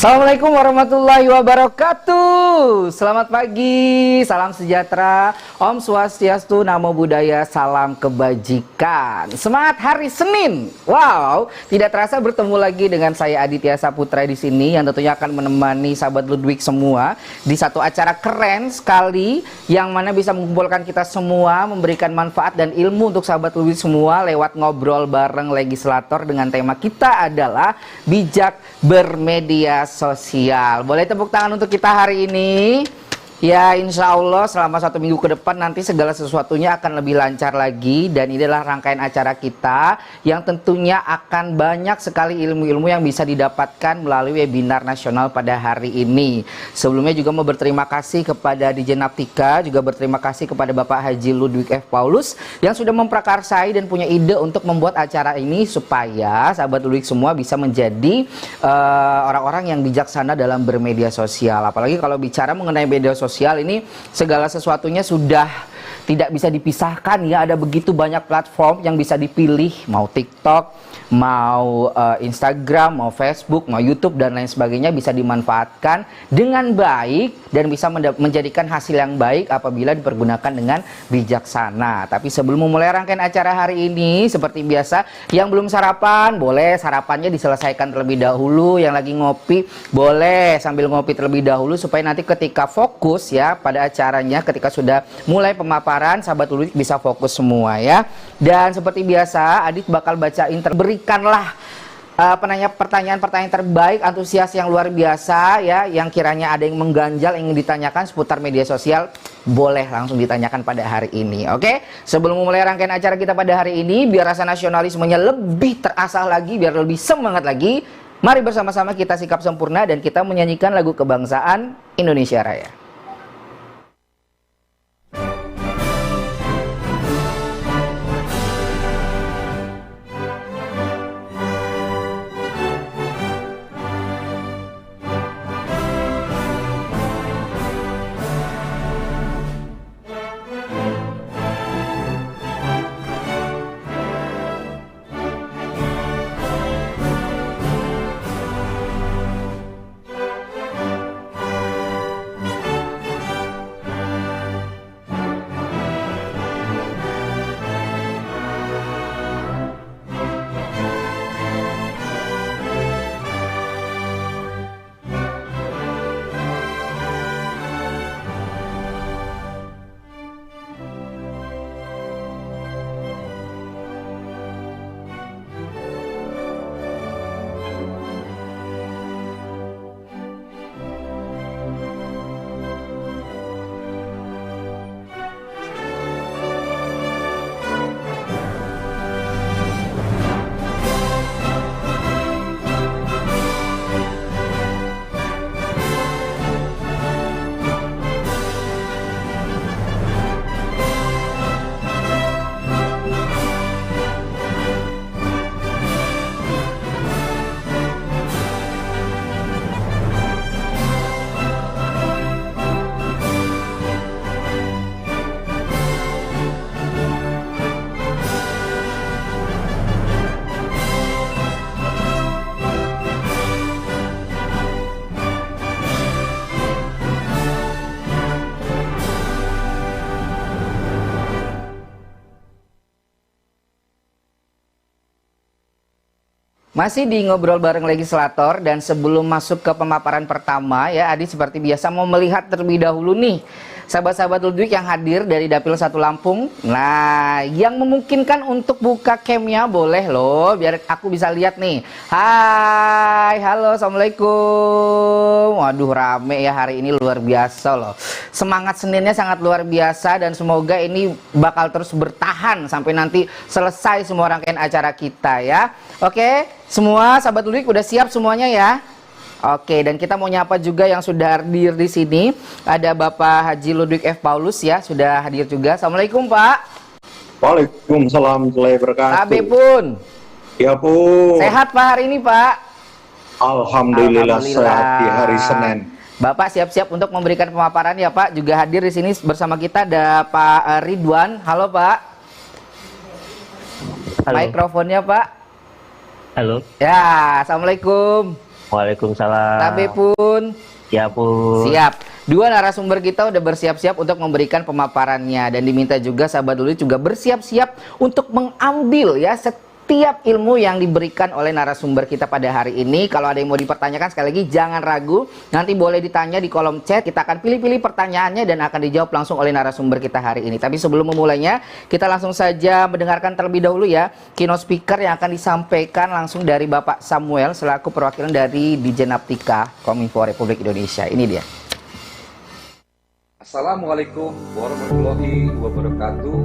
Assalamualaikum warahmatullahi wabarakatuh. Selamat pagi, salam sejahtera, Om Swastiastu, Namo Buddhaya, salam kebajikan. Semangat hari Senin. Wow, tidak terasa bertemu lagi dengan saya Aditya Saputra di sini yang tentunya akan menemani sahabat Ludwig semua di satu acara keren sekali yang mana bisa mengumpulkan kita semua, memberikan manfaat dan ilmu untuk sahabat Ludwig semua lewat ngobrol bareng legislator dengan tema kita adalah bijak bermedia sosial. Boleh tepuk tangan untuk kita hari ini. Ya, insya Allah selama 1 minggu ke depan nanti segala sesuatunya akan lebih lancar lagi. Dan ini adalah rangkaian acara kita yang tentunya akan banyak sekali ilmu-ilmu yang bisa didapatkan melalui webinar nasional pada hari ini. Sebelumnya juga mau berterima kasih kepada DJ Naptika, juga berterima kasih kepada Bapak Haji Ludwig F. Paulus yang sudah memprakarsai dan punya ide untuk membuat acara ini supaya sahabat Ludwig semua bisa menjadi orang-orang yang bijaksana dalam bermedia sosial. Apalagi kalau bicara mengenai media sosial ini segala sesuatunya sudah tidak bisa dipisahkan ya, ada begitu banyak platform yang bisa dipilih, mau TikTok, mau Instagram, mau Facebook, mau YouTube dan lain sebagainya bisa dimanfaatkan dengan baik dan bisa menjadikan hasil yang baik apabila dipergunakan dengan bijaksana. Tapi sebelum memulai rangkaian acara hari ini seperti biasa, yang belum sarapan boleh sarapannya diselesaikan terlebih dahulu, yang lagi ngopi boleh sambil ngopi terlebih dahulu supaya nanti ketika fokus ya pada acaranya, ketika sudah mulai pemaparan sahabat Ludwig bisa fokus semua ya. Dan seperti biasa Adit bakal bacain, berikanlah pertanyaan-pertanyaan terbaik antusias yang luar biasa ya, yang kiranya ada yang mengganjal yang ingin ditanyakan seputar media sosial, boleh langsung ditanyakan pada hari ini. Oke, sebelum memulai rangkaian acara kita pada hari ini, biar rasa nasionalismenya lebih terasah lagi, biar lebih semangat lagi, mari bersama-sama kita sikap sempurna dan kita menyanyikan lagu kebangsaan Indonesia Raya. Masih di ngobrol bareng legislator dan sebelum masuk ke pemaparan pertama ya, Adi seperti biasa mau melihat terlebih dahulu nih sahabat-sahabat Ludwig yang hadir dari Dapil 1 Lampung. Nah, yang memungkinkan untuk buka camnya boleh loh, biar aku bisa lihat nih. Hai, halo, assalamualaikum. Waduh, rame ya hari ini, luar biasa loh. Semangat Seninnya sangat luar biasa dan semoga ini bakal terus bertahan sampai nanti selesai semua rangkaian acara kita ya. Oke, semua sahabat Ludwig udah siap semuanya ya? Oke, dan kita mau nyapa juga yang sudah hadir di sini. Ada Bapak Haji Ludwig F. Paulus ya, sudah hadir juga. Assalamualaikum Pak. Waalaikumsalam warahmatullahi wabarakatuh. Abe pun. Ya pun. Sehat Pak hari ini Pak? Alhamdulillah sehat di hari Senin. Bapak siap-siap untuk memberikan pemaparan ya Pak. Juga hadir di sini bersama kita ada Pak Ridwan. Halo Pak. Halo. Mikrofonnya Pak. Halo. Ya, assalamualaikum. Waalaikumsalam. Tabe pun. Ya pun. Siap. Dua narasumber kita udah bersiap-siap untuk memberikan pemaparannya dan diminta juga sahabat dulu juga bersiap-siap untuk mengambil ya setiap ilmu yang diberikan oleh narasumber kita pada hari ini. Kalau ada yang mau dipertanyakan sekali lagi jangan ragu, nanti boleh ditanya di kolom chat. Kita akan pilih-pilih pertanyaannya dan akan dijawab langsung oleh narasumber kita hari ini. Tapi sebelum memulainya, kita langsung saja mendengarkan terlebih dahulu ya keynote speaker yang akan disampaikan langsung dari Bapak Samuel selaku perwakilan dari Dijenaptika Kominfo Republik Indonesia. Ini dia. Assalamualaikum warahmatullahi wabarakatuh.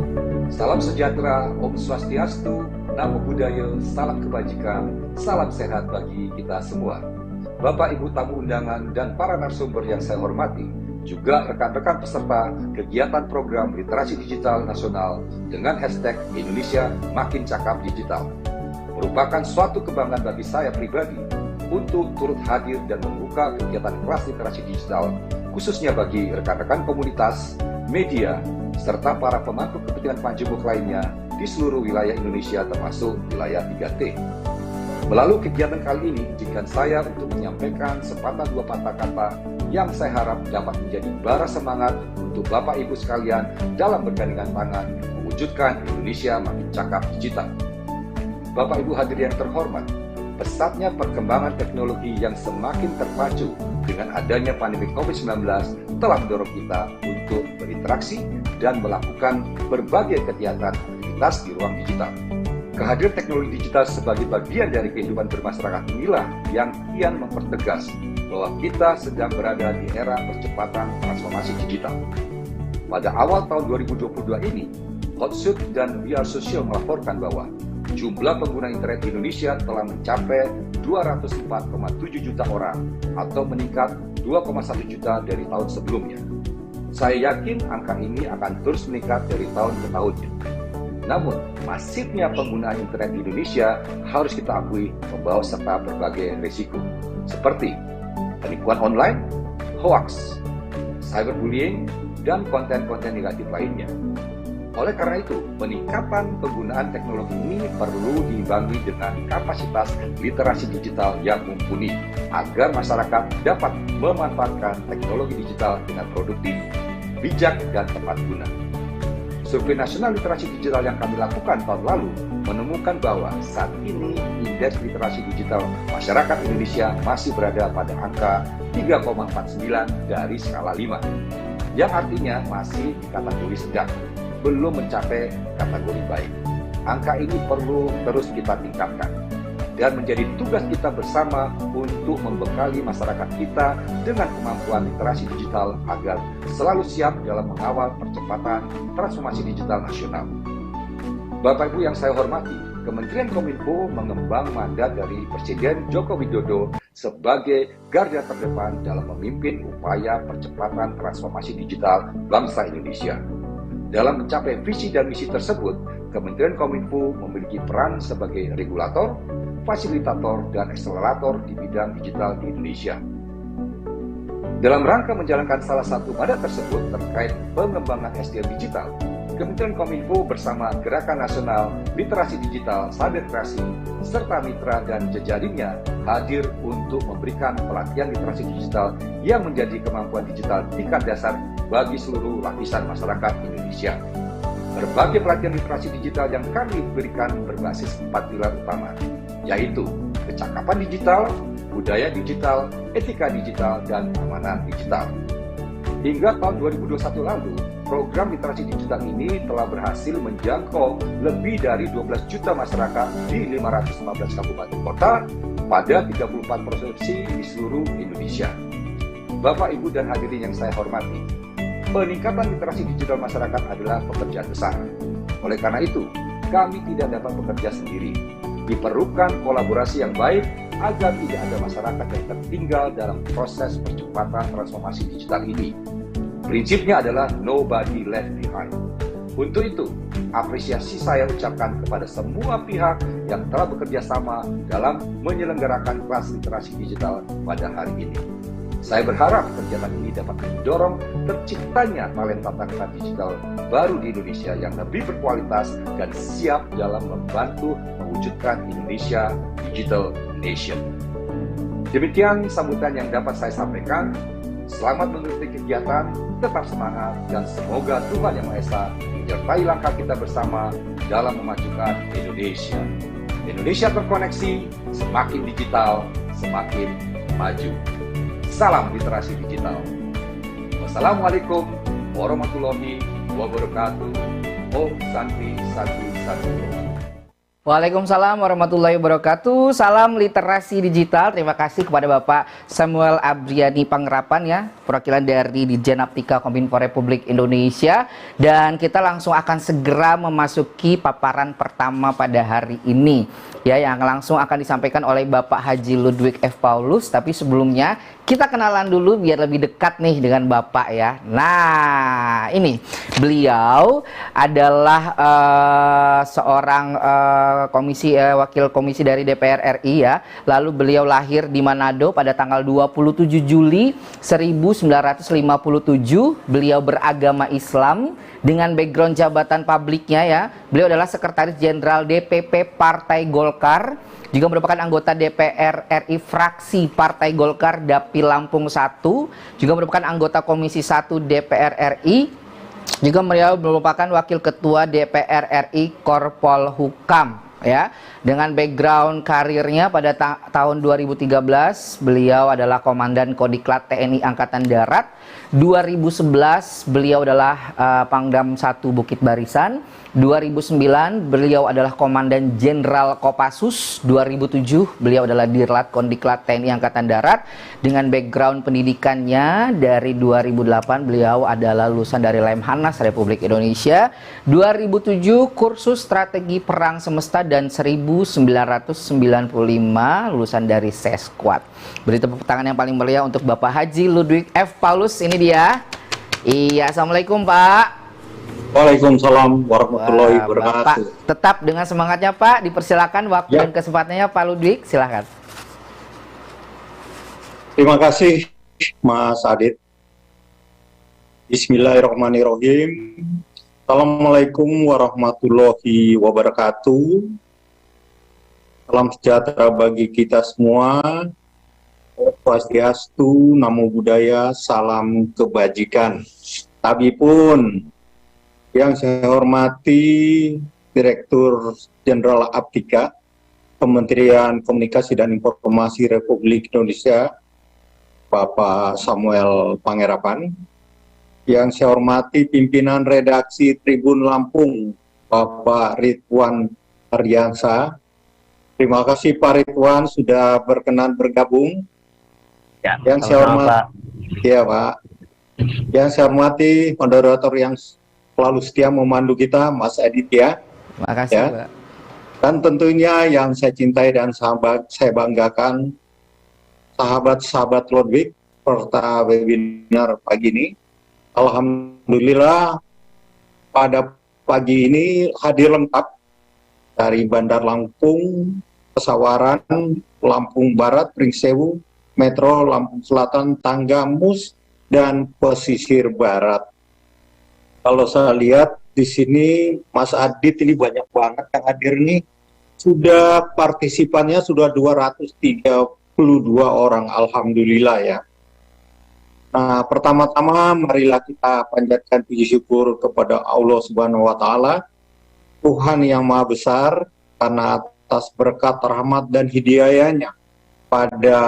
Salam sejahtera, Om Swastiastu, Namo Buddhaya, salam kebajikan, salam sehat bagi kita semua. Bapak Ibu tamu undangan dan para narasumber yang saya hormati, juga rekan-rekan peserta kegiatan program literasi digital nasional dengan hashtag Indonesia Makin Cakap Digital. Merupakan suatu kebanggaan bagi saya pribadi untuk turut hadir dan membuka kegiatan kelas literasi digital khususnya bagi rekan-rekan komunitas, media, serta para pemangku kepentingan panjemuk lainnya di seluruh wilayah Indonesia termasuk wilayah 3T. Melalui kegiatan kali ini, izinkan saya untuk menyampaikan sepatah dua patah kata yang saya harap dapat menjadi bara semangat untuk Bapak Ibu sekalian dalam bergandengan tangan mewujudkan Indonesia Makin Cakap Digital. Bapak Ibu hadirin yang terhormat, pesatnya perkembangan teknologi yang semakin terpacu dengan adanya pandemi COVID-19 telah mendorong kita untuk berinteraksi dan melakukan berbagai kegiatan aktivitas di ruang digital. Kehadiran teknologi digital sebagai bagian dari kehidupan bermasyarakat inilah yang kian mempertegas bahwa kita sedang berada di era percepatan transformasi digital. Pada awal tahun 2022 ini, Hotsuite dan We Are Social melaporkan bahwa jumlah pengguna internet di Indonesia telah mencapai 204,7 juta orang atau meningkat 2,1 juta dari tahun sebelumnya. Saya yakin angka ini akan terus meningkat dari tahun ke tahunnya. Namun, masifnya penggunaan internet di Indonesia harus kita akui membawa serta berbagai risiko, seperti penipuan online, hoax, cyberbullying, dan konten-konten negatif lainnya. Oleh karena itu, peningkatan penggunaan teknologi ini perlu diimbangi dengan kapasitas literasi digital yang mumpuni agar masyarakat dapat memanfaatkan teknologi digital dengan produktif, bijak, dan tepat guna. Survei nasional literasi digital yang kami lakukan tahun lalu menemukan bahwa saat ini indeks literasi digital masyarakat Indonesia masih berada pada angka 3,49 dari skala 5, yang artinya masih di kategori sedang, belum mencapai kategori baik. Angka ini perlu terus kita tingkatkan dan menjadi tugas kita bersama untuk membekali masyarakat kita dengan kemampuan literasi digital agar selalu siap dalam mengawal percepatan transformasi digital nasional. Bapak Ibu yang saya hormati, Kementerian Kominfo mengembang mandat dari Presiden Joko Widodo sebagai garda terdepan dalam memimpin upaya percepatan transformasi digital bangsa Indonesia. Dalam mencapai visi dan misi tersebut, Kementerian Kominfo memiliki peran sebagai regulator, fasilitator, dan akselerator di bidang digital di Indonesia. Dalam rangka menjalankan salah satu mandat tersebut terkait pengembangan SDM digital, Kementerian Kominfo bersama Gerakan Nasional Literasi Digital Saberkreasi serta mitra dan jejaringnya hadir untuk memberikan pelatihan literasi digital yang menjadi kemampuan digital tingkat dasar bagi seluruh lapisan masyarakat Indonesia. Berbagai pelatihan literasi digital yang kami berikan berbasis 4 pilar utama, yaitu kecakapan digital, budaya digital, etika digital, dan keamanan digital. Hingga tahun 2021 lalu, program literasi digital ini telah berhasil menjangkau lebih dari 12 juta masyarakat di 515 kabupaten kota pada 34 provinsi di seluruh Indonesia. Bapak, Ibu, dan hadirin yang saya hormati, peningkatan literasi digital masyarakat adalah pekerjaan besar. Oleh karena itu, kami tidak dapat bekerja sendiri. Diperlukan kolaborasi yang baik agar tidak ada masyarakat yang tertinggal dalam proses percepatan transformasi digital ini. Prinsipnya adalah nobody left behind. Untuk itu, apresiasi saya ucapkan kepada semua pihak yang telah bekerja sama dalam menyelenggarakan kelas literasi digital pada hari ini. Saya berharap kegiatan ini dapat mendorong terciptanya talenta digital baru di Indonesia yang lebih berkualitas dan siap dalam membantu mewujudkan Indonesia Digital Nation. Demikian sambutan yang dapat saya sampaikan. Selamat mengikuti kegiatan, tetap semangat, dan semoga Tuhan Yang Maha Esa menyertai langkah kita bersama dalam memajukan Indonesia. Indonesia terkoneksi, semakin digital, semakin maju. Salam literasi digital. Wassalamualaikum warahmatullahi wabarakatuh. Om Santi Satu Satu. Waalaikumsalam warahmatullahi wabarakatuh. Salam literasi digital. Terima kasih kepada Bapak Samuel Abriani Panggerapan ya, perwakilan dari Ditjen Aptika Kominfo Republik Indonesia. Dan kita langsung akan segera memasuki paparan pertama pada hari ini ya, yang langsung akan disampaikan oleh Bapak Haji Ludwig F. Paulus. Tapi sebelumnya kita kenalan dulu biar lebih dekat nih dengan Bapak ya. Nah, ini beliau adalah seorang wakil komisi dari DPR RI ya. Lalu beliau lahir di Manado pada tanggal 27 Juli 1957. Beliau beragama Islam dengan background jabatan publiknya ya. Beliau adalah Sekretaris Jenderal DPP Partai Golkar, juga merupakan anggota DPR RI fraksi Partai Golkar Dapil Lampung 1, juga merupakan anggota Komisi 1 DPR RI, juga beliau merupakan Wakil Ketua DPR RI Korpol Hukam ya. Dengan background karirnya pada tahun 2013 beliau adalah Komandan Kodiklat TNI Angkatan Darat. 2011 beliau adalah Pangdam 1 Bukit Barisan. 2009 beliau adalah Komandan Jenderal Kopassus. 2007 beliau adalah Dirlat Kondiklat TNI Angkatan Darat. Dengan background pendidikannya dari 2008 beliau adalah lulusan dari Lemhanas Republik Indonesia. 2007 kursus strategi perang semesta, dan 1995 lulusan dari Sesquad. Beri tepuk tangan yang paling meriah untuk Bapak Haji Ludwig F. Paulus. Ini dia. Iya, assalamualaikum Pak. Waalaikumsalam warahmatullahi wabarakatuh. Bapak tetap dengan semangatnya Pak. Dipersilakan waktu dan kesempatannya Pak Ludwig. Silakan. Terima kasih Mas Adit. Bismillahirrahmanirrahim. Assalamualaikum warahmatullahi wabarakatuh. Salam sejahtera bagi kita semua. Swastiastu, Namo Buddhaya, salam kebajikan. Tapi pun yang saya hormati Direktur Jenderal Aptika Kementerian Komunikasi dan Informasi Republik Indonesia, Bapak Samuel Panggerapan. Yang saya hormati pimpinan redaksi Tribun Lampung, Bapak Ridwan Ardiansa. Terima kasih Pak Ridwan sudah berkenan bergabung. Ya, yang saya hormati, ya Pak. Yang saya hormati moderator yang selalu setia memandu kita, Mas Aditya. Terima kasih ya. Pak. Dan tentunya yang saya cintai dan saya banggakan, sahabat-sahabat Ludwig, serta webinar pagi ini. Alhamdulillah pada pagi ini hadir lengkap dari Bandar Lampung, Pesawaran, Lampung Barat, Pringsewu, Metro, Lampung Selatan, Tanggamus, dan Pesisir Barat. Kalau saya lihat di sini Mas Adit ini banyak banget yang hadir nih. Sudah partisipannya sudah 232 orang, alhamdulillah ya. Nah, pertama-tama marilah kita panjatkan puji syukur kepada Allah Subhanahu wa taala, Tuhan yang Maha Besar, karena atas berkat rahmat dan hidayahnya pada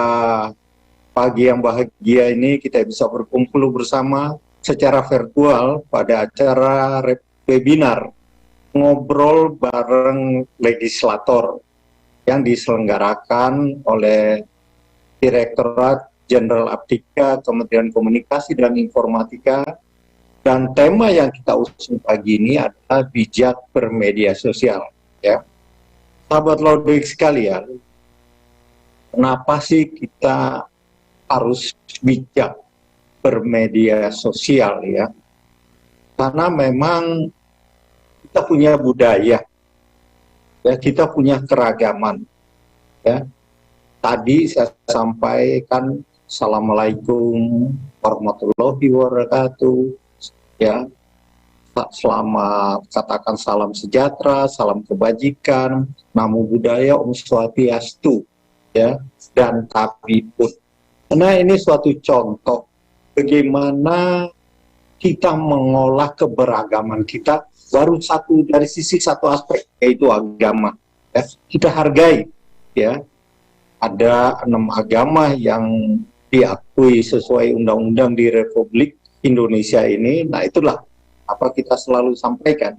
pagi yang bahagia ini kita bisa berkumpul bersama secara virtual pada acara webinar ngobrol bareng legislator yang diselenggarakan oleh Direktorat Jenderal Aptika Kementerian Komunikasi dan Informatika, dan tema yang kita usung pagi ini adalah bijak bermedia sosial ya. Sahabat Ludwig sekalian, kenapa sih kita harus bijak bermedia sosial ya? Karena memang kita punya budaya, ya, kita punya keragaman. Ya, tadi saya sampaikan Assalamualaikum warahmatullahi wabarakatuh. Ya, selamat, katakan salam sejahtera, salam kebajikan, Namo Buddhaya, Om Swastiastu. ya, dan Tabipun. Nah, ini suatu contoh bagaimana kita mengolah keberagaman kita baru dari sisi satu aspek, yaitu agama. Ya, kita hargai, ya. Ada 6 agama yang diakui sesuai undang-undang di Republik Indonesia ini. Nah, itulah apa kita selalu sampaikan.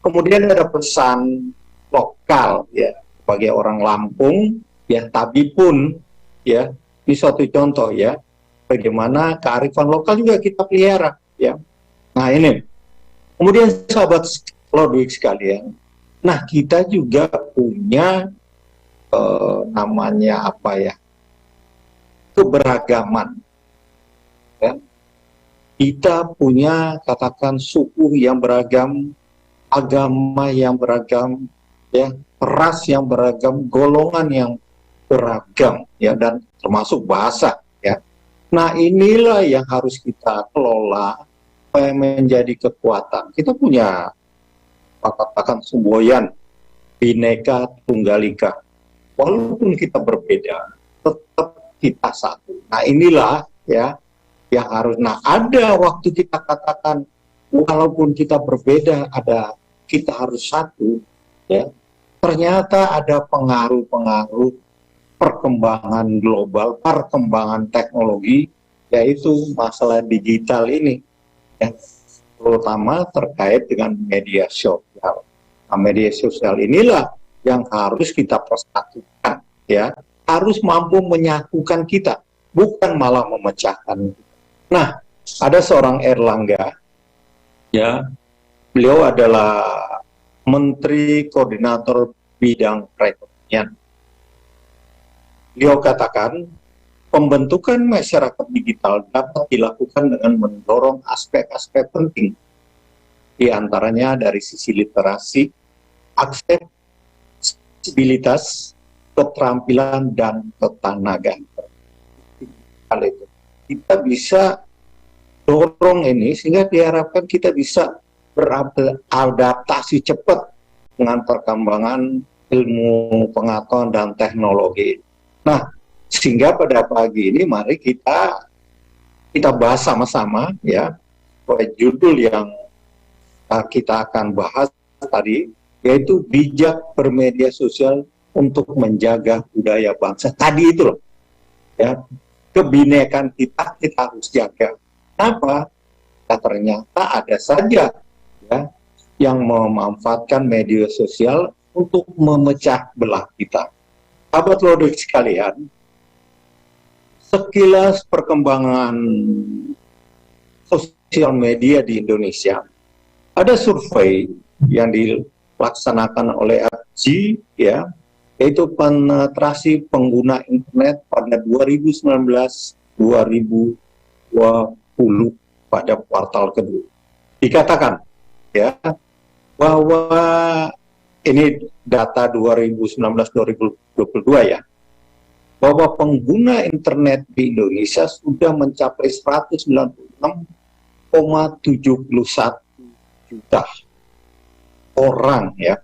Kemudian ada pesan lokal, ya, sebagai orang Lampung, ya, Tabipun, ya, ini suatu contoh, ya, bagaimana kearifan lokal juga kita pelihara, ya. Nah, ini. Kemudian sahabat Lodwig sekalian, nah, kita juga punya namanya apa ya, keberagaman, ya. Kita punya, katakan, suku yang beragam, agama yang beragam, ya, ras yang beragam, golongan yang beragam, ya, dan termasuk bahasa, ya. Nah, inilah yang harus kita kelola supaya menjadi kekuatan. Kita punya, katakan, semboyan Bhinneka Tunggal Ika. Walaupun kita berbeda, tetap kita satu. Nah, inilah, ya, yang harus. Nah, ada waktu kita katakan walaupun kita berbeda, kita harus satu, ya. Ternyata ada pengaruh-pengaruh perkembangan global, perkembangan teknologi, yaitu masalah digital ini, ya, terutama terkait dengan media sosial. Nah, media sosial inilah yang harus kita persatukan, ya, harus mampu menyatukan kita, bukan malah memecahkan. Nah, ada seorang Erlangga, ya, beliau adalah Menteri Koordinator Bidang Perekonomian. Beliau katakan, pembentukan masyarakat digital dapat dilakukan dengan mendorong aspek-aspek penting, di antaranya dari sisi literasi, aksesibilitas, keterampilan, dan ketenagaan. Hal itu kita bisa dorong ini sehingga diharapkan kita bisa beradaptasi cepat dengan perkembangan ilmu pengetahuan dan teknologi. Nah, sehingga pada pagi ini mari kita bahas sama-sama, ya, judul yang kita akan bahas tadi, yaitu bijak bermedia sosial untuk menjaga budaya bangsa. Tadi itu loh, ya, kebinekaan kita harus jaga. Kenapa? Nah, ternyata ada saja, ya, yang memanfaatkan media sosial untuk memecah belah kita. Sahabat Lodwig sekalian, sekilas perkembangan sosial media di Indonesia, ada survei yang dilaksanakan oleh FG, ya, yaitu penetrasi pengguna internet pada 2019-2020 pada kuartal kedua. Dikatakan, ya, bahwa ini data 2019-2022, ya, bahwa pengguna internet di Indonesia sudah mencapai 196,71 juta orang, ya.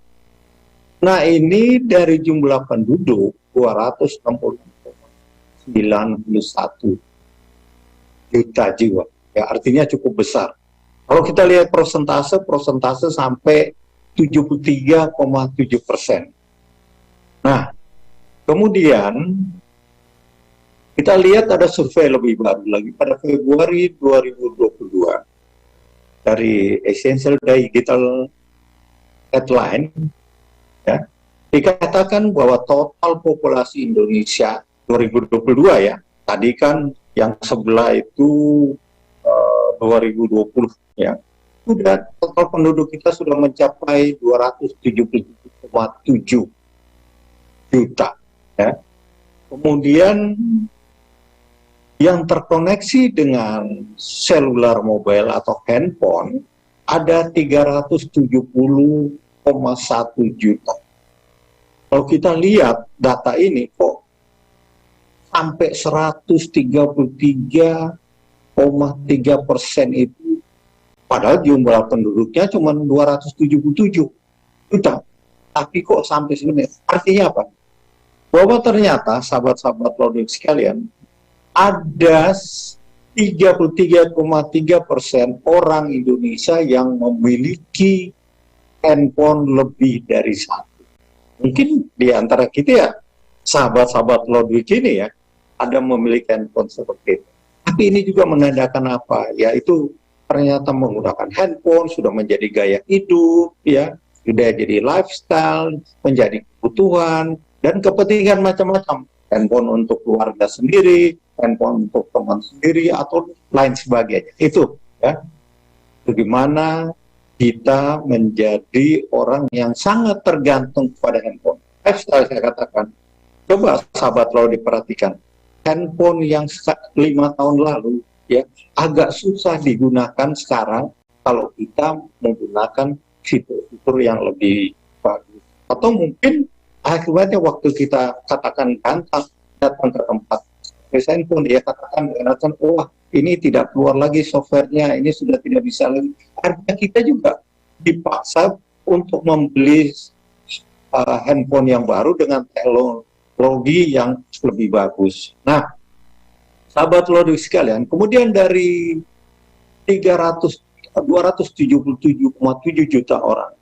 Nah, ini dari jumlah penduduk 260,91 juta jiwa, ya, artinya cukup besar. Kalau kita lihat persentase sampai 73,7%. Nah, kemudian kita lihat ada survei lebih baru lagi pada Februari 2022 dari Essential Digital Headline, ya, dikatakan bahwa total populasi Indonesia 2022, ya, tadi kan yang sebelah itu 2020, ya, sudah total penduduk kita sudah mencapai 277,7 juta, ya. Kemudian yang terkoneksi dengan seluler mobile atau handphone ada 370,1 juta. Kalau kita lihat data ini kok sampai 133,3% itu, padahal jumlah penduduknya cuma 277 juta. Tapi kok sampai segini? Artinya apa? bahwa ternyata sahabat-sahabat Lodix sekalian, ada 33,3% orang Indonesia yang memiliki handphone lebih dari satu. Mungkin di antara kita ya, sahabat-sahabat Lodix ini ya, ada memiliki handphone seperti itu. Tapi ini juga menandakan apa? Yaitu ternyata menggunakan handphone sudah menjadi gaya hidup, ya, sudah jadi lifestyle, menjadi kebutuhan, dan kepentingan macam-macam. Handphone untuk keluarga sendiri, handphone untuk teman sendiri, atau lain sebagainya. Itu, ya, bagaimana kita menjadi orang yang sangat tergantung pada handphone. Lifestyle saya katakan. Coba sahabat lo diperhatikan. Handphone yang 5 tahun lalu, ya, agak susah digunakan sekarang kalau kita menggunakan fitur-fitur yang lebih bagus. Atau mungkin akibatnya waktu kita katakan datang ke tempat handphone, dia katakan, wah ini tidak keluar lagi softwarenya, ini sudah tidak bisa lagi. Artinya kita juga dipaksa untuk membeli handphone yang baru dengan teknologi yang lebih bagus. Nah, sahabat Lodix sekalian, kemudian dari 277,7 juta orang,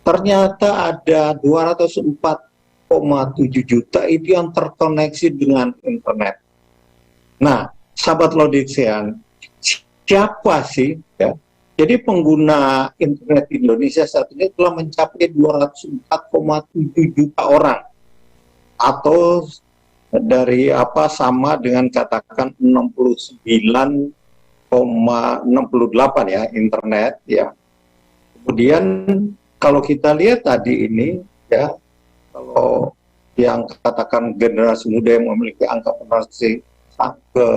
ternyata ada 204,7 juta itu yang terkoneksi dengan internet. Nah, sahabat Lodix sekalian, siapa sih, ya? Jadi pengguna internet Indonesia saat ini telah mencapai 204,7 juta orang, atau dari sama dengan katakan 69,68 ya internet, ya. Kemudian kalau kita lihat tadi ini, ya, kalau yang katakan generasi muda yang memiliki angka penetrasi ke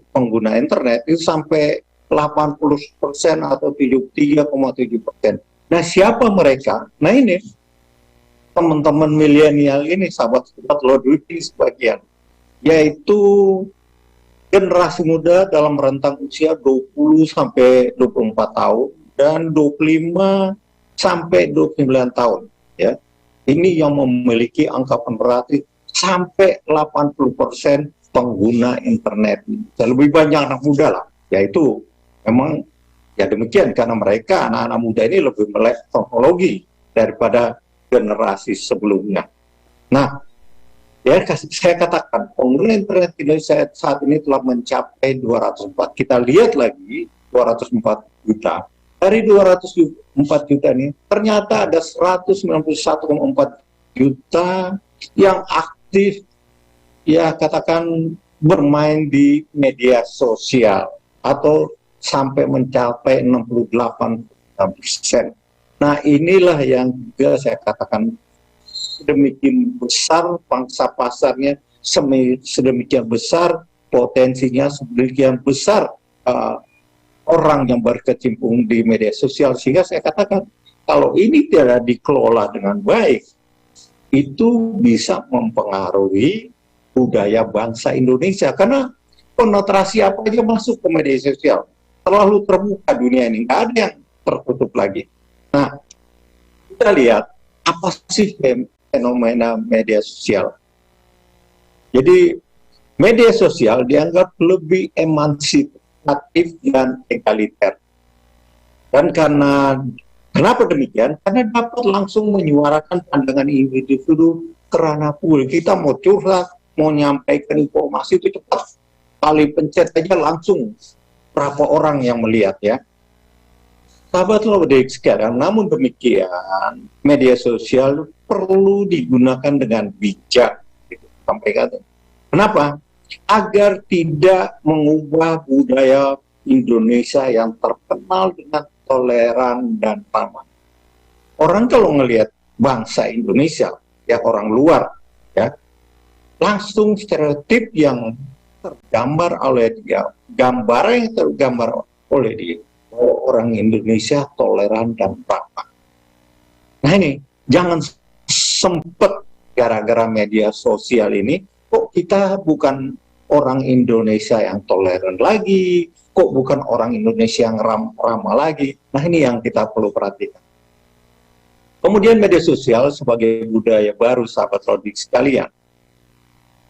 pengguna internet itu sampai 80% atau 73,7%. Nah, siapa mereka? Nah, ini teman-teman milenial ini, sahabat-sahabat Lodix sebagian, yaitu generasi muda dalam rentang usia 20 sampai 24 tahun dan 25 sampai 29 tahun, ya. Ini yang memiliki angka penetrasi sampai 80% pengguna internet. Lebih banyak anak muda lah, yaitu memang ya demikian, karena mereka anak-anak muda ini lebih melek teknologi daripada generasi sebelumnya. Nah, ya saya katakan pengguna internet Indonesia saat ini telah mencapai 204. Kita lihat lagi 204 juta. Dari 204 juta ini ternyata ada 191,4 juta yang aktif, ya katakan bermain di media sosial, atau sampai mencapai 68%. Nah, inilah yang juga saya katakan sedemikian besar pangsa pasarnya, sedemikian besar potensinya, sedemikian besar orang yang berkecimpung di media sosial, sehingga saya katakan kalau ini tidak dikelola dengan baik, itu bisa mempengaruhi budaya bangsa Indonesia, karena penetrasi apa aja masuk ke media sosial, terlalu terbuka dunia ini, nggak ada yang tertutup lagi. Nah, kita lihat apa sih fenomena media sosial. Jadi media sosial dianggap lebih emansipatif dan egaliter. Dan kenapa demikian? Karena dapat langsung menyuarakan pandangan individu ke ranah publik. Kita mau curhat, mau nyampaikan informasi itu cepat. Kali pencet aja langsung berapa orang yang melihat, ya. Sahabat Lodix sekarang, namun demikian media sosial perlu digunakan dengan bijak, sampai kata. Kenapa? Agar tidak mengubah budaya Indonesia yang terkenal dengan toleran dan ramah. Orang kalau melihat bangsa Indonesia, ya orang luar, ya langsung stereotip yang tergambar oleh dia, gambaran yang tergambar oleh dia. Orang Indonesia toleran dan ramah. Nah ini, jangan sempet gara-gara media sosial ini, kok kita bukan orang Indonesia yang toleran lagi, kok bukan orang Indonesia yang ramah lagi. Nah ini yang kita perlu perhatikan. Kemudian media sosial sebagai budaya baru, sahabat Lodix sekalian.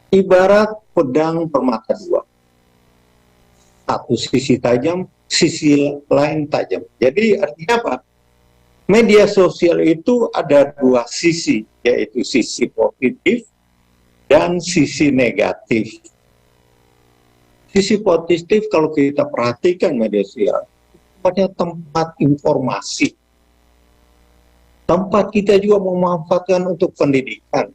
ibarat pedang bermata dua. Satu sisi tajam, sisi lain tajam. Jadi artinya apa? Media sosial itu ada dua sisi, yaitu sisi positif dan sisi negatif. Sisi positif kalau kita perhatikan media sosial, pada tempat informasi. Tempat kita juga memanfaatkan untuk pendidikan.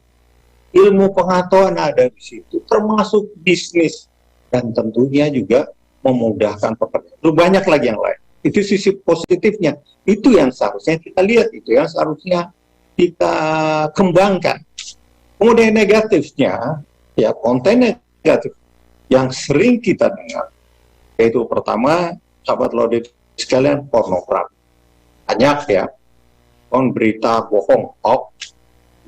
Ilmu pengetahuan ada di situ, termasuk bisnis. Dan tentunya juga memudahkan pekerjaan. Lalu banyak lagi yang lain. Itu sisi positifnya. Itu yang seharusnya kita lihat, itu yang seharusnya kita kembangkan. Kemudian negatifnya, ya konten negatif yang sering kita dengar. Yaitu pertama, sahabat Lodit sekalian, pornografi. Banyak ya, berita bohong, hoax,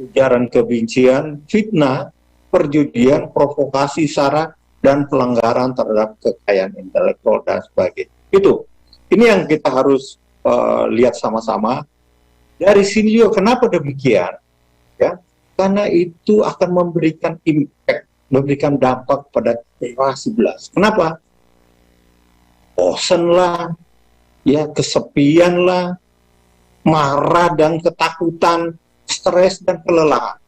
ujaran kebencian, fitnah, perjudian, provokasi, sara, dan pelanggaran terhadap kekayaan intelektual dan sebagainya. Ini yang kita harus lihat sama-sama. Dari sini juga kenapa demikian? Ya, karena itu akan memberikan impact, memberikan dampak pada generasi belas. Kenapa? Bosan lah, ya kesepian lah, marah dan ketakutan, stres dan kelelahan.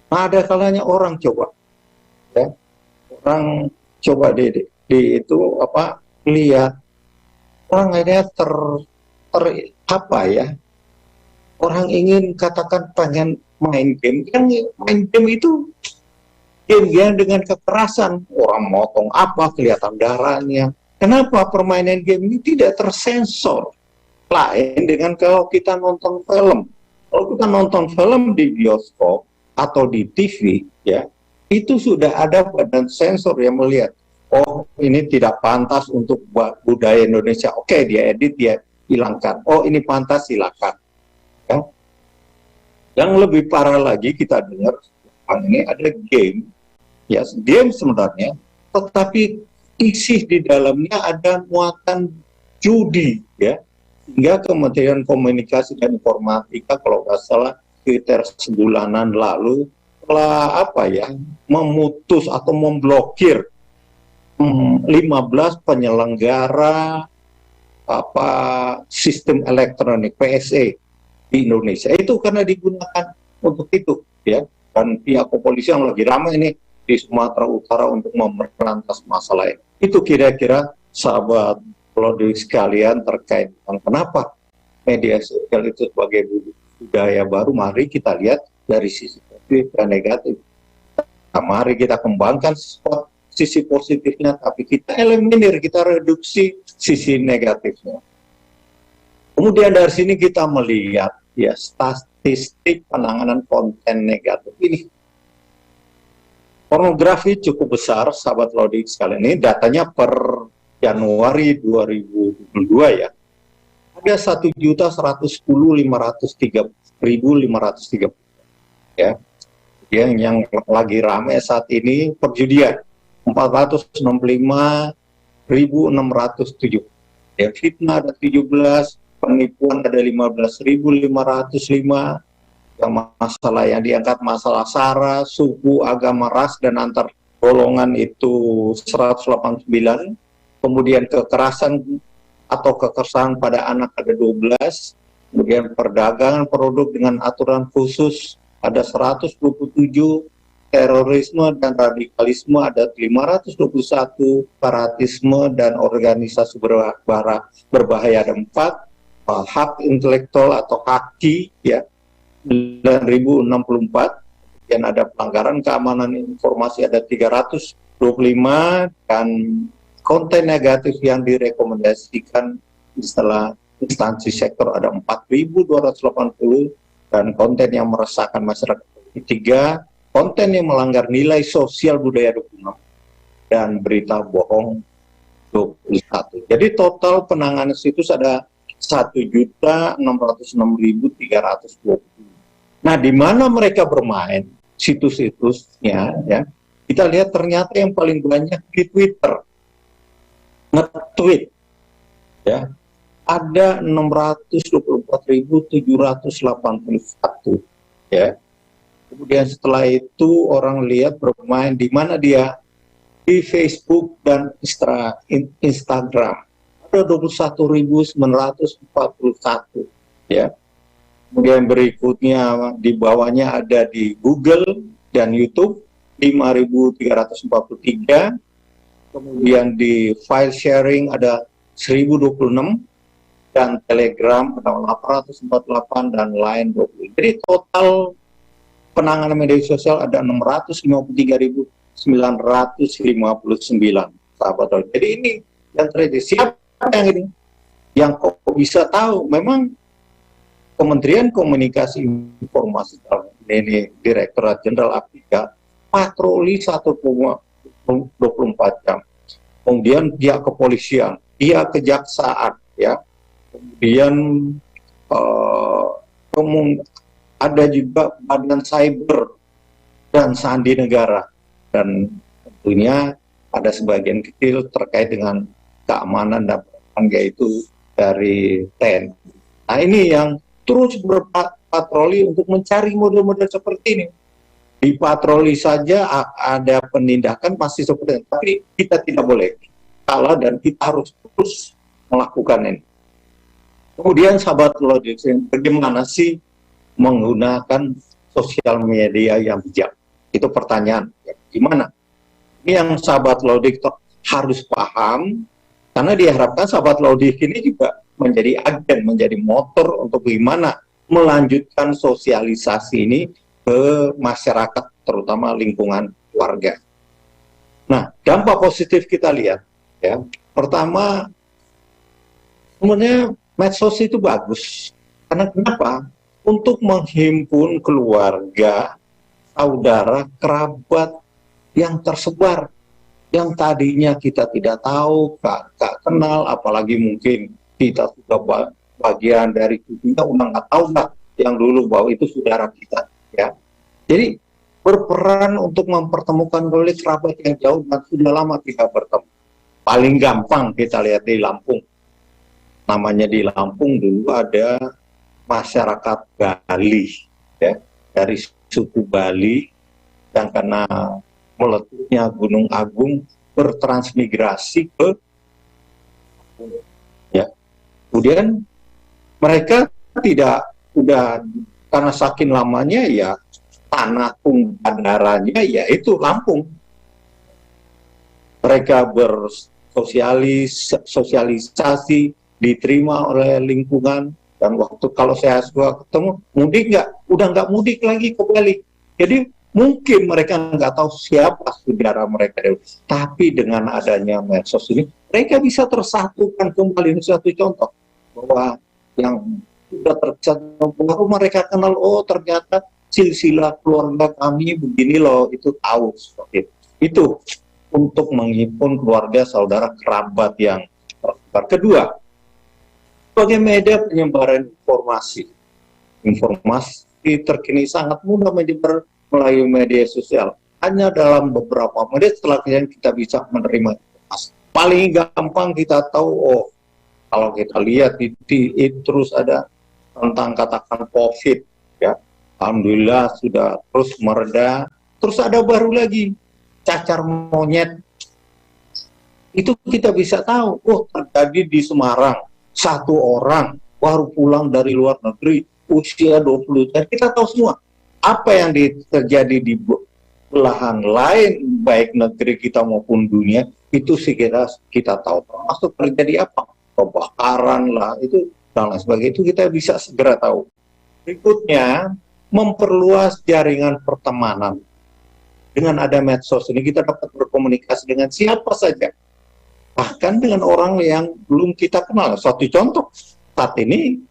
Nah, ada kalanya orang coba, ya, orang coba itu apa, lihat orang akhirnya apa ya, orang ingin katakan pengen main game, yang main game itu game dengan kekerasan, orang motong apa, kelihatan darahnya. Kenapa permainan game ini tidak tersensor? Lain dengan kalau kita nonton film. Kalau kita nonton film di bioskop atau di TV, ya, itu sudah ada badan sensor yang melihat, oh ini tidak pantas untuk budaya Indonesia. Oke, dia edit, dia hilangkan. Oh ini pantas, silakan. Ya. Yang lebih parah lagi kita dengar, ini ada game, ya, game sebenarnya, tetapi isi di dalamnya ada muatan judi, ya. Hingga Kementerian Komunikasi dan Informatika kalau nggak salah sekitar sebulanan lalu telah memutus atau memblokir 15 penyelenggara sistem elektronik PSE di Indonesia. Itu karena digunakan untuk itu, ya. Dan pihak kepolisian lagi ramai ini di Sumatera Utara untuk memberantas masalah ini. Itu kira-kira sahabat Lodit sekalian terkait dengan kenapa media sosial itu sebagai budaya baru. Mari kita lihat dari sisi positif dan negatif. Nah, mari kita kembangkan sisi positifnya, tapi kita eliminir, kita reduksi sisi negatifnya. Kemudian dari sini kita melihat ya statistik penanganan konten negatif ini. Pornografi cukup besar, sahabat Lodit sekalian. Ini datanya per Januari 2022 ya. Ada 1.110.530 ya. Yang lagi ramai saat ini perjudian 465.607. Ya, fitnah ada 17, penipuan ada 15.505. Yang masalah yang diangkat masalah sara, suku, agama, ras dan antar golongan itu 189. Kemudian kekerasan atau kekerasan pada anak ada 12, kemudian perdagangan produk dengan aturan khusus ada 127, terorisme dan radikalisme ada 521, separatisme dan organisasi berbahaya ada 4, hak intelektual atau haki ya 9.064, dan ada pelanggaran keamanan informasi ada 325, dan konten negatif yang direkomendasikan setelah instansi sektor ada 4.280, dan konten yang meresahkan masyarakat 3, konten yang melanggar nilai sosial budaya 26, dan berita bohong 21. Jadi total penanganan situs ada 1.606.320. Nah, di mana mereka bermain situs-situsnya ya? Kita lihat ternyata yang paling banyak di Twitter. Nge-tweet ya ada 624.781 ya, Kemudian setelah itu orang lihat bermain di mana dia, di Facebook dan Instagram. Ada 21.941 ya. Kemudian berikutnya di bawahnya ada di Google dan YouTube 5.343. Kemudian di file sharing ada 1.026 dan Telegram ada 848 dan lain 20. Jadi total penanganan media sosial ada 653.959 sahabat Roy. Jadi ini yang terjadi. Siapa yang ini? Yang kok bisa tahu? Memang Kementerian Komunikasi Informasi ini Direktorat Jenderal Afrika patroli 1,24 jam. Kemudian pihak kepolisian, pihak kejaksaan, ya. Kemudian ada juga badan cyber dan sandi negara, dan tentunya ada sebagian kecil terkait dengan keamanan dan pertahanan, yaitu dari TNI. Nah, ini yang terus berpatroli untuk mencari model-model seperti ini. Di patroli saja ada penindakan pasti seperti itu, tapi kita tidak boleh kalah dan kita harus terus melakukan ini. Kemudian sahabat Lodix, bagaimana sih menggunakan sosial media yang bijak? Itu pertanyaan. Ya, gimana? Ini yang sahabat Lodix harus paham, karena diharapkan sahabat Lodix ini juga menjadi agen, menjadi motor untuk bagaimana melanjutkan sosialisasi ini ke masyarakat, terutama lingkungan warga. Nah, dampak positif kita lihat, ya. Pertama, sebenarnya medsos itu bagus. Karena kenapa? Untuk menghimpun keluarga, saudara, kerabat yang tersebar, yang tadinya kita tidak tahu, gak kenal, apalagi mungkin kita sudah bagian dari kita, udah nggak tahu nggak yang dulu bahwa itu saudara kita, ya. Jadi berperan untuk mempertemukan kerabat yang jauh dan sudah lama tidak bertemu. Paling gampang kita lihat di Lampung. Namanya di Lampung dulu ada masyarakat Bali, ya, dari suku Bali, yang karena meletusnya Gunung Agung bertransmigrasi ke, ya. Kemudian mereka udah karena saking lamanya, ya, tanah bandaranya ya itu Lampung. Mereka bersosialisasi, diterima oleh lingkungan, dan waktu kalau saya suka ketemu, mudik nggak? Udah nggak mudik lagi ke Bali. Jadi mungkin mereka nggak tahu siapa saudara mereka, tapi dengan adanya medsos ini, mereka bisa tersatukan kembali. Ini satu contoh bahwa yang sudah tercatat baru mereka kenal, oh ternyata silsilah keluarga kami begini loh, itu tahu seperti itu. Untuk menghimpun keluarga, saudara, kerabat yang tersebar. Kedua, sebagai media penyebaran informasi. Informasi terkini sangat mudah menyebar melalui media sosial. Hanya dalam beberapa menit setelah kita bisa menerima informasi. Paling gampang kita tahu, oh, kalau kita lihat di terus ada tentang katakan COVID, ya. Alhamdulillah sudah terus mereda. Terus ada baru lagi, cacar monyet. Itu kita bisa tahu, oh terjadi di Semarang. Satu orang baru pulang dari luar negeri, usia 20 tahun. Kita tahu semua apa yang terjadi di belahan lain, baik negeri kita maupun dunia, itu sih kita tahu. Termasuk terjadi apa? Kebakaran lah, itu dan lain sebagainya, itu kita bisa segera tahu. Berikutnya, memperluas jaringan pertemanan. Dengan ada medsos ini kita dapat berkomunikasi dengan siapa saja, bahkan dengan orang yang belum kita kenal. Suatu contoh, saat ini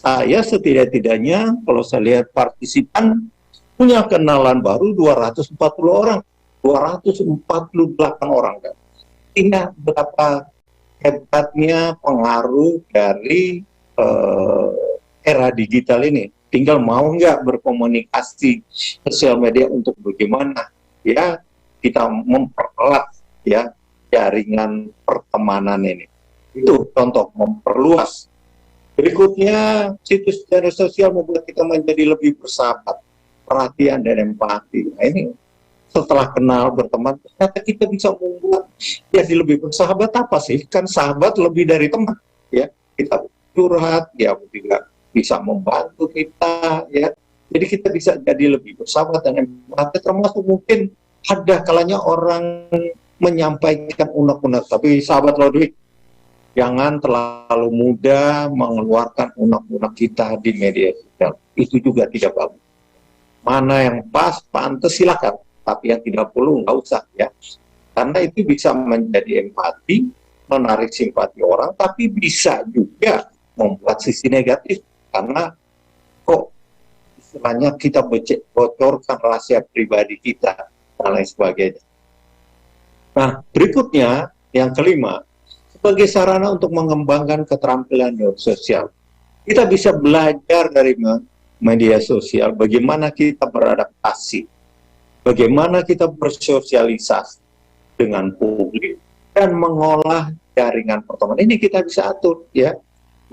saya setidak-tidaknya kalau saya lihat partisipan punya kenalan baru 240 orang, 248 orang kan. Ini betapa hebatnya pengaruh dari era digital ini. Tinggal mau nggak berkomunikasi sosial media untuk bagaimana ya kita memperluas ya jaringan pertemanan ini. Itu contoh memperluas. Berikutnya, situs media sosial membuat kita menjadi lebih bersahabat. perhatian dan empati. Nah, ini setelah kenal berteman, ternyata kita bisa membuat jadi lebih bersahabat. Apa sih? Kan sahabat lebih dari teman, ya. Kita curhat, dia juga bisa membantu kita, ya. Jadi kita bisa jadi lebih bersahabat dan empati, termasuk mungkin ada kalanya orang menyampaikan unek-unek, tapi sahabat Lodwi, jangan terlalu mudah mengeluarkan unek-unek kita di media sosial. Itu juga tidak bagus. Mana yang pas, pantas silakan, tapi yang tidak perlu nggak usah, ya. Karena itu bisa menjadi empati, menarik simpati orang, tapi bisa juga membuat sisi negatif, karena kok istilahnya kita bocorkan rahasia pribadi kita dan lain sebagainya. Nah, berikutnya yang kelima, sebagai sarana untuk mengembangkan keterampilan sosial, kita bisa belajar dari media sosial bagaimana kita beradaptasi, bagaimana kita bersosialisasi dengan publik dan mengolah jaringan pertemanan. Ini kita bisa atur, ya.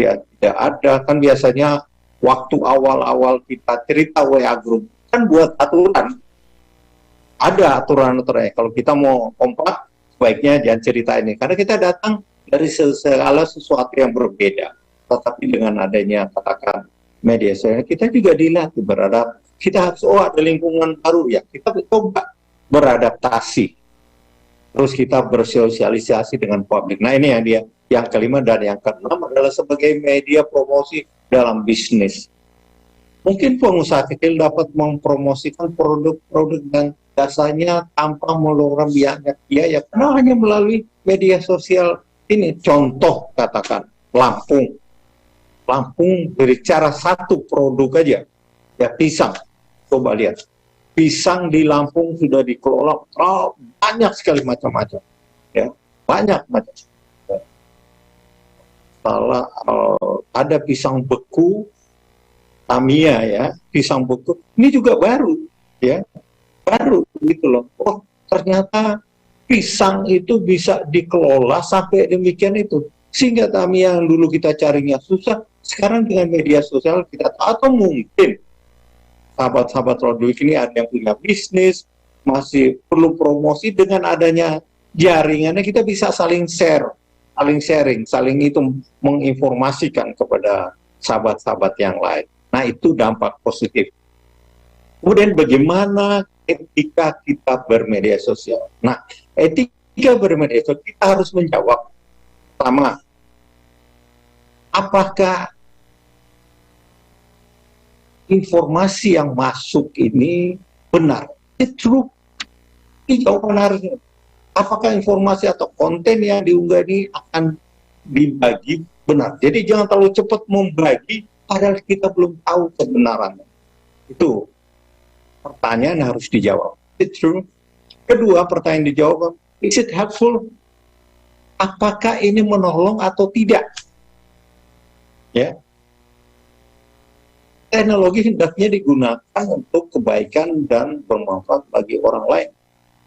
Ya, tidak ada kan biasanya waktu awal-awal kita cerita WA group kan buat aturan. Ada aturan-aturannya. Kalau kita mau kompak, sebaiknya jangan cerita ini. Karena kita datang dari segala sesuatu yang berbeda. Tetapi dengan adanya katakan media sosial, kita juga dilatih beradaptasi. Kita harus, ada lingkungan baru, ya. Kita coba beradaptasi. Terus kita bersosialisasi dengan publik. Nah, ini yang dia. Yang kelima dan yang keenam adalah sebagai media promosi dalam bisnis. Mungkin pengusaha kecil dapat mempromosikan produk-produk dan jasanya tanpa mengeluarkan biaya karena hanya melalui media sosial ini. Contoh katakan Lampung berbicara satu produk aja, ya pisang. Coba lihat, pisang di Lampung sudah dikelola banyak sekali macam-macam, ya, banyak macam. Ada pisang beku Tamiya, ya, pisang beku ini juga baru, ya, baru gitu loh. Oh, ternyata pisang itu bisa dikelola sampai demikian itu, sehingga Tamiya yang dulu kita carinya susah, sekarang dengan media sosial kita, atau mungkin sahabat-sahabat Lodwi ini ada yang punya bisnis masih perlu promosi, dengan adanya jaringannya kita bisa saling sharing, saling itu menginformasikan kepada sahabat-sahabat yang lain. Nah, itu dampak positif. Kemudian bagaimana etika kita bermedia sosial? Nah, etika bermedia sosial kita harus menjawab, pertama, apakah informasi yang masuk ini benar? True. Ini jawaban harusnya. Apakah informasi atau konten yang diunggah ini akan dibagi benar? Jadi jangan terlalu cepat membagi padahal kita belum tahu kebenarannya. Itu pertanyaan yang harus dijawab. It's true. Kedua, pertanyaan dijawab, is it helpful? Apakah ini menolong atau tidak? Ya. Teknologi hendaknya digunakan untuk kebaikan dan bermanfaat bagi orang lain,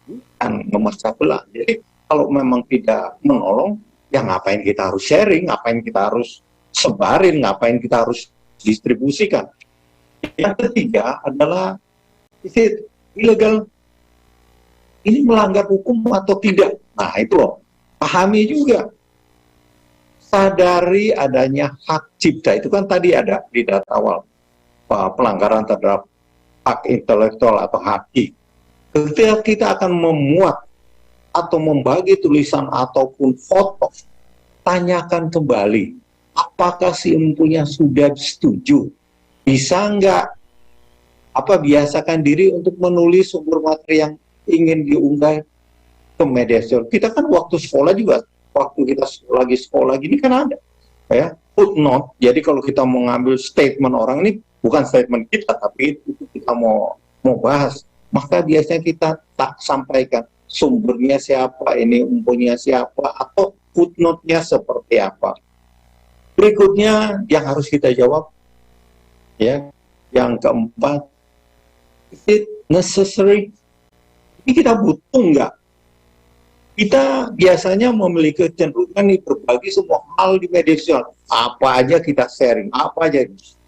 bukan memecah belah. Jadi kalau memang tidak menolong, ya ngapain kita harus sharing, ngapain kita harus sebarin, ngapain kita harus distribusikan. Yang ketiga adalah, is it illegal? Ini melanggar hukum atau tidak? Nah, itu loh, pahami juga. Sadari adanya hak cipta, itu kan tadi ada di data awal, pelanggaran terhadap hak intelektual atau haki. Ketika kita akan memuat atau membagi tulisan ataupun foto, tanyakan kembali, apakah si empunya sudah setuju? Bisa nggak biasakan diri untuk menulis sumber materi yang ingin diunggah ke media sosial. Kita kan waktu sekolah juga, waktu kita lagi sekolah gini kan ada, ya, footnote. Jadi kalau kita mau ngambil statement orang ini, bukan statement kita, tapi itu kita mau bahas, maka biasanya kita tak sampaikan sumbernya siapa, ini umpunya siapa, atau footnote-nya seperti apa. Berikutnya yang harus kita jawab, ya, yang keempat, is it necessary? Ini kita butuh nggak? Kita biasanya memiliki kecenderungan nih berbagi semua hal di media sosial, apa aja kita sharing, apa aja.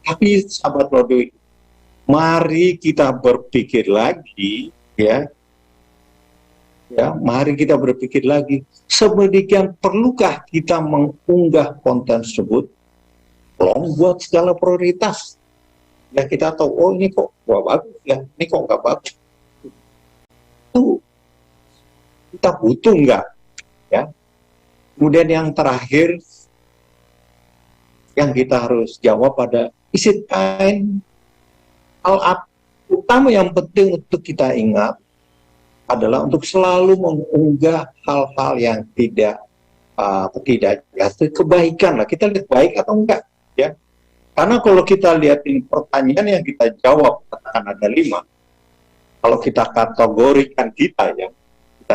Tapi sahabat Lodwi, mari kita berpikir lagi, ya, mari kita berpikir lagi, sedemikian perlukah kita mengunggah konten tersebut? Tolong buat skala prioritas. Ya kita tahu, oh ini kok gak bagus, ya ini kok gak bagus. Itu kita butuh nggak? Ya. Kemudian yang terakhir, yang kita harus jawab pada is it kind? Hal utama yang penting untuk kita ingat adalah untuk selalu mengunggah hal-hal yang tidak kebaikan lah. Kita lihat baik atau enggak, ya. Karena kalau kita lihat ini pertanyaan yang kita jawab, katakan ada 5. Kalau kita kategorikan kita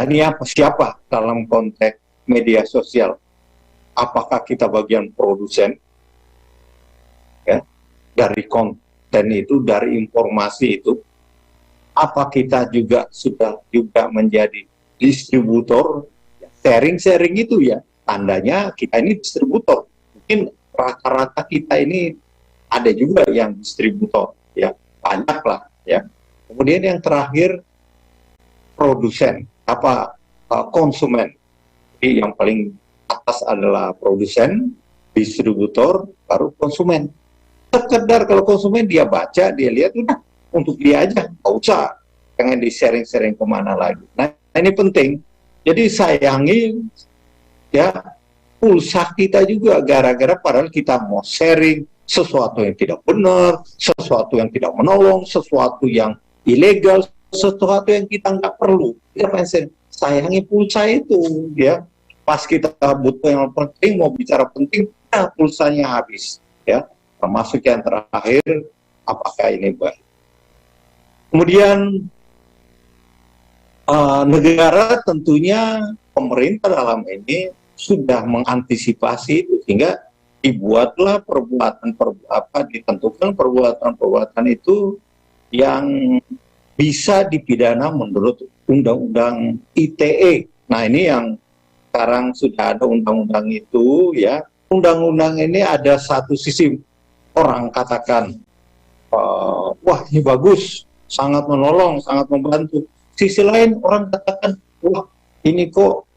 ini siapa dalam konteks media sosial? Apakah kita bagian produsen, ya, dari konten itu, dari informasi itu? Apa kita sudah menjadi distributor? Sharing itu ya, tandanya kita ini distributor. Mungkin rata-rata kita ini ada juga yang distributor, ya, banyak lah, ya. Kemudian yang terakhir, produsen, konsumen. Jadi yang paling atas adalah produsen, distributor, baru konsumen. Sekedar kalau konsumen dia baca, dia lihat, udah untuk dia aja, nggak usah pengen di-sharing-sharing kemana lagi. Nah ini penting. Jadi sayangi ya pulsa kita juga, gara-gara padahal kita mau sharing sesuatu yang tidak benar, sesuatu yang tidak menolong, sesuatu yang ilegal, sesuatu yang kita nggak perlu. Kita pengen sayangi pulsa itu, ya. Pas kita butuh yang penting, mau bicara penting, nah pulsanya habis, ya. Termasuk yang terakhir, apakah ini baik? Kemudian negara tentunya, pemerintah dalam ini sudah mengantisipasi itu, sehingga dibuatlah ditentukan perbuatan itu yang bisa dipidana menurut Undang-Undang ITE. Nah ini yang sekarang sudah ada undang-undang itu, ya. Undang-undang ini ada satu sisi orang katakan, wah ini bagus, sangat menolong, sangat membantu. Sisi lain orang katakan, wah ini kok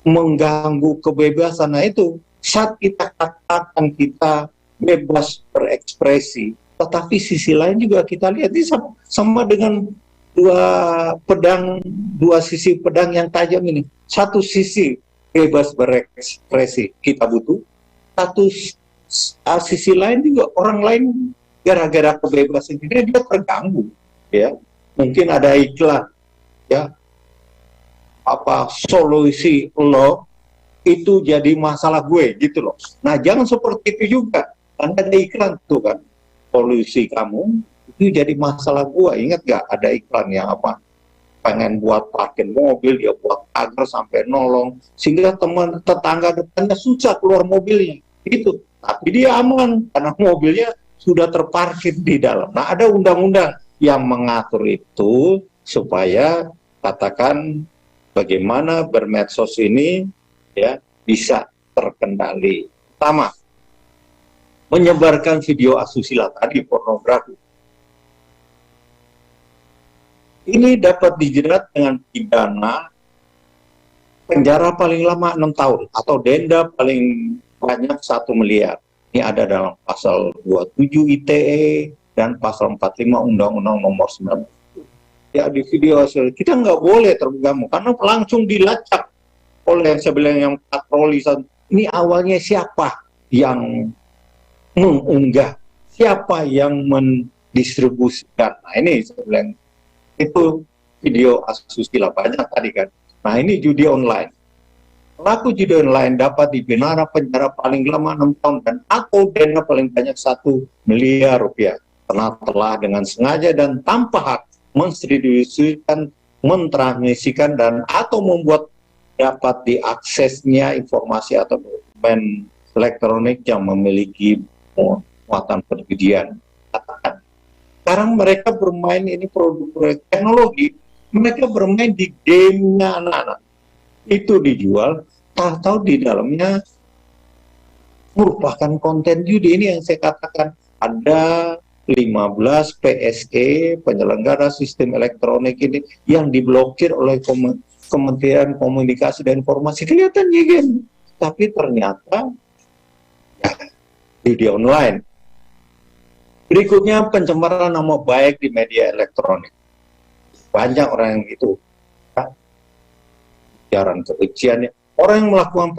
mengganggu kebebasan. Nah itu, saat kita katakan kita bebas berekspresi, tetapi sisi lain juga kita lihat, ini sama dengan dua sisi pedang yang tajam ini. Satu sisi bebas berekspresi kita butuh, satu sisi lain juga orang lain gara-gara kebebasan ini dia terganggu, ya. Mungkin ada iklan, ya, solusi lo itu jadi masalah gue, gitu loh. Nah jangan seperti itu juga, karena ada iklan tuh kan, solusi kamu itu jadi masalah gue. Ingat gak ada iklan yang pengen buat parkir mobil, dia buat agar sampai nolong, sehingga teman tetangga depannya susah keluar mobilnya, gitu. Tapi dia aman karena mobilnya sudah terparkir di dalam. Nah ada undang-undang yang mengatur itu supaya katakan bagaimana bermedsos ini, ya, bisa terkendali. Pertama, menyebarkan video asusila tadi, pornografi. Ini dapat dijerat dengan pidana penjara paling lama 6 tahun atau denda paling banyak 1 miliar. Ini ada dalam pasal 27 ITE dan pasal 45 Undang-Undang Nomor 19. Ya di video hasil kita nggak boleh terganggu karena langsung dilacak oleh yang sebelah yang patroli. Ini awalnya siapa yang mengunggah, siapa yang mendistribusikan. Nah ini sebelah itu video asusila banyak tadi kan. Nah ini judi online. Pelaku judi online dapat dipidana penjara paling lama 6 tahun dan atau denda paling banyak 1 miliar rupiah karena telah dengan sengaja dan tanpa hak mendistribusikan, mentransmisikan dan atau membuat dapat diaksesnya informasi atau dokumen elektronik yang memiliki muatan perjudian. Sekarang mereka bermain ini produk teknologi, mereka bermain di gamenya anak-anak. Itu dijual, tahu-tahu di dalamnya merupakan konten judi. Ini yang saya katakan, ada 15 PSE, penyelenggara sistem elektronik ini yang diblokir oleh Kementerian Komunikasi dan Informasi. Kelihatannya kan, tapi ternyata ya, judi online. Berikutnya pencemaran nama baik di media elektronik. Banyak orang yang itu ujaran kebencian. Orang yang melakukan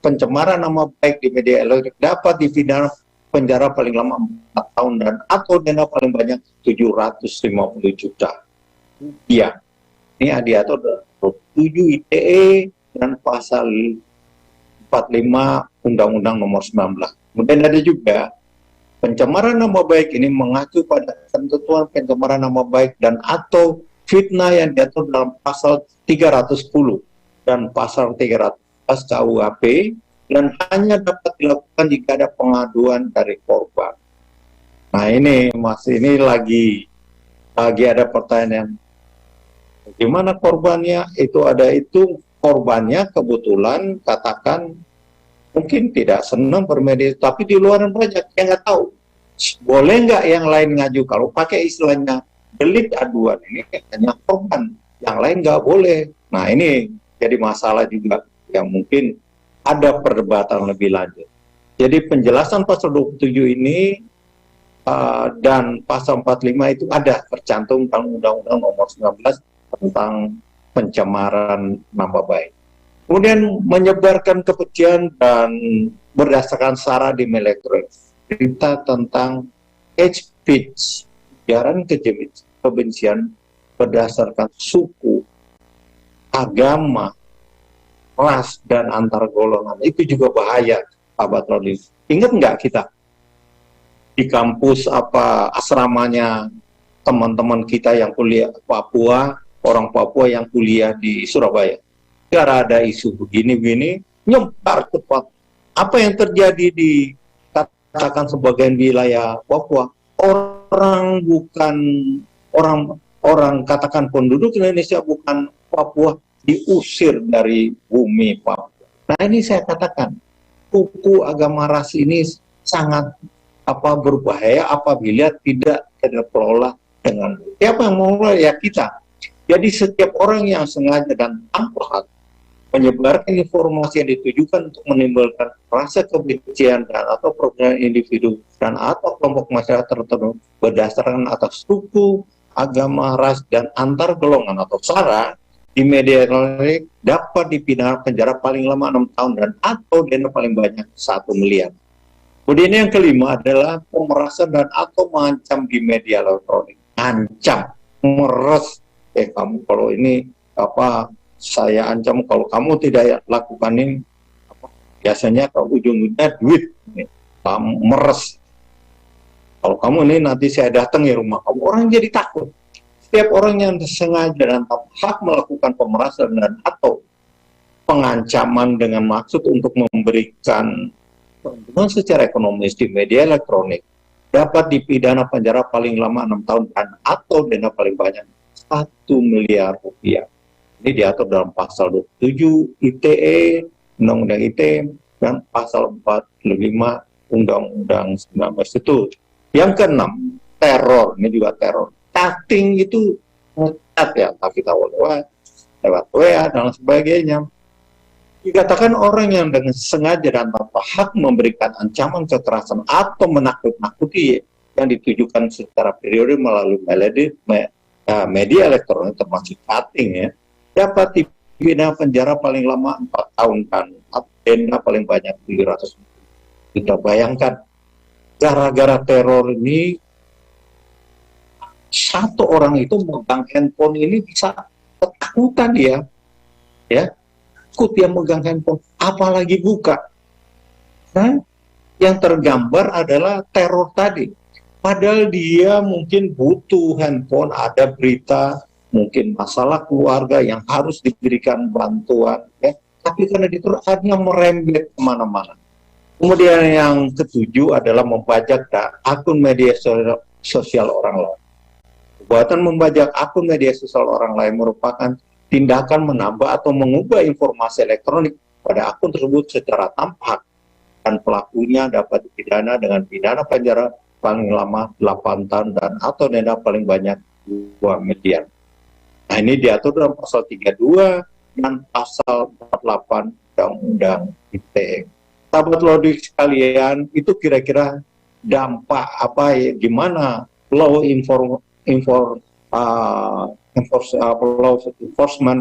pencemaran nama baik di media elektronik dapat dipidana penjara paling lama 4 tahun dan atau denda paling banyak 750 juta. Iya, ini diatur dalam 7 ITE dan pasal 45 Undang-Undang Nomor 19. Kemudian ada juga pencemaran nama baik ini mengacu pada ketentuan pencemaran nama baik dan atau fitnah yang diatur dalam pasal 310 dan pasal 314 KUHP dan hanya dapat dilakukan jika ada pengaduan dari korban. Nah ini Mas, ini lagi ada pertanyaan. Gimana korbannya? Itu korbannya kebetulan katakan mungkin tidak senang bermedia, tapi di luar banyak yang nggak tahu. Boleh nggak yang lain ngaju? Kalau pakai istilahnya delik aduan ini hanya korban, yang lain nggak boleh. Nah ini jadi masalah juga yang mungkin ada perdebatan lebih lanjut. Jadi penjelasan pasal 27 ini dan pasal 45 itu ada tercantum dalam Undang-Undang Nomor 19 tentang pencemaran nama baik. Kemudian menyebarkan kebencian dan berdasarkan sara di media elektronik. Berita tentang hate speech, ujaran kebencian berdasarkan suku, agama, ras, dan antar golongan. Itu juga bahaya, Pak Batrodi. Ingat nggak kita di kampus asramanya teman-teman kita yang kuliah Papua, orang Papua yang kuliah di Surabaya. Gara ada isu begini-begini, nyebar cepat. Apa yang terjadi di katakan sebagian wilayah Papua, orang katakan penduduk Indonesia bukan Papua, diusir dari bumi Papua. Nah ini saya katakan, suku agama ras ini sangat berbahaya apabila tidak dikelola dengan siapa yang mengelola ya kita. Jadi setiap orang yang sengaja dan tanpa hak menyebarkan informasi yang ditujukan untuk menimbulkan rasa kebencian dan atau pergaulan individu dan atau kelompok masyarakat tertentu berdasarkan atas suku, agama, ras, dan antar golongan atau sara di media elektronik dapat dipidana penjara paling lama 6 tahun dan atau denda paling banyak 1 miliar. Kemudian yang kelima adalah pemerasan dan atau mengancam di media elektronik. Ancam, meres, kamu kalau ini saya ancam kalau kamu tidak lakukan ini, biasanya kalau ujung-ujungnya duit, meres. Kalau kamu ini nanti saya datang ya rumah kamu, orang jadi takut. Setiap orang yang sengaja dan tanpa hak melakukan pemerasan dan atau pengancaman dengan maksud untuk memberikan keuntungan secara ekonomis di media elektronik dapat dipidana penjara paling lama 6 tahun dan atau denda paling banyak 1 miliar rupiah. Ini diatur dalam pasal 27 ITE, Undang-Undang ITE, dan pasal 45 Undang-Undang 19 itu. Yang keenam, teror. Ini juga teror. Chatting itu chat ya, tapi tahu lewat WA dan sebagainya. Dikatakan orang yang dengan sengaja dan tanpa hak memberikan ancaman kekerasan atau menakut-nakuti yang ditujukan secara periode melalui media elektronik termasuk chatting ya, dapat dipidana penjara paling lama 4 tahun dan denda paling banyak 700. Kita bayangkan gara-gara teror ini satu orang itu megang handphone ini bisa ketakutan dia, ya, takut dia megang handphone, apalagi buka. Nah, yang tergambar adalah teror tadi. Padahal dia mungkin butuh handphone, ada berita, mungkin masalah keluarga yang harus diberikan bantuan, ya. Tapi karena itu hanya merembet kemana-mana. Kemudian yang ketujuh adalah membajak akun media sosial orang lain. Perbuatan membajak akun media sosial orang lain merupakan tindakan menambah atau mengubah informasi elektronik pada akun tersebut secara tanpa hak dan pelakunya dapat dipidana dengan pidana penjara paling lama 8 tahun dan atau denda paling banyak 2 miliar. Nah, ini diatur dalam pasal 32 dan pasal 48 Undang-Undang ITE. Sahabat Lodwig sekalian, itu kira-kira dampak apa ya, gimana law enforcement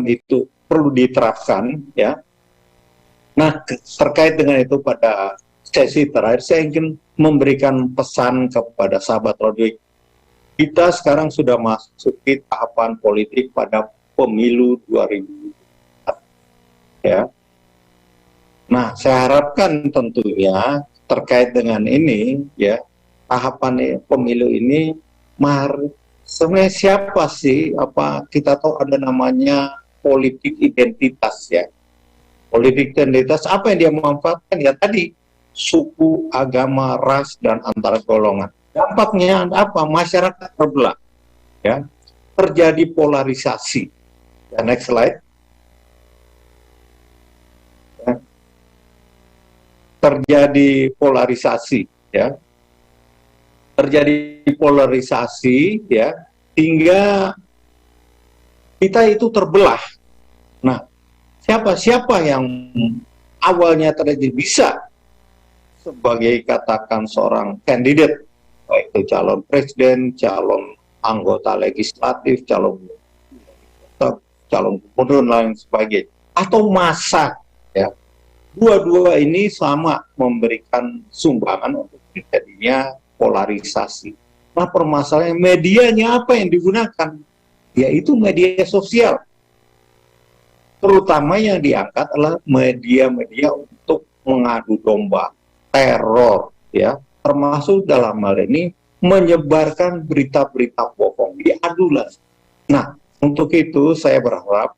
itu perlu diterapkan ya. Nah, terkait dengan itu pada sesi terakhir saya ingin memberikan pesan kepada sahabat Lodwig. Kita sekarang sudah masuki tahapan politik pada pemilu 2024 ya. Nah, saya harapkan tentunya terkait dengan ini ya, tahapan pemilu ini sebenarnya siapa sih, apa kita tahu ada namanya politik identitas ya. Politik identitas apa yang dia memanfaatkan ya tadi, suku, agama, ras, dan antar golongan. Dampaknya apa? Masyarakat terbelah ya, terjadi polarisasi ya. Next slide ya. Terjadi polarisasi ya, terjadi polarisasi ya, hingga kita itu terbelah. Nah, siapa yang awalnya terjadi bisa sebagai katakan seorang kandidat, baik itu calon presiden, calon anggota legislatif, calon gubernur dan lain sebagainya, atau masa ya, dua-dua ini sama memberikan sumbangan untuk terjadinya polarisasi. Nah, permasalahan medianya apa yang digunakan? Yaitu media sosial. Terutama yang diangkat adalah media-media untuk mengadu domba, teror, ya, termasuk dalam hal ini menyebarkan berita-berita bohong, diadulah. Nah, untuk itu saya berharap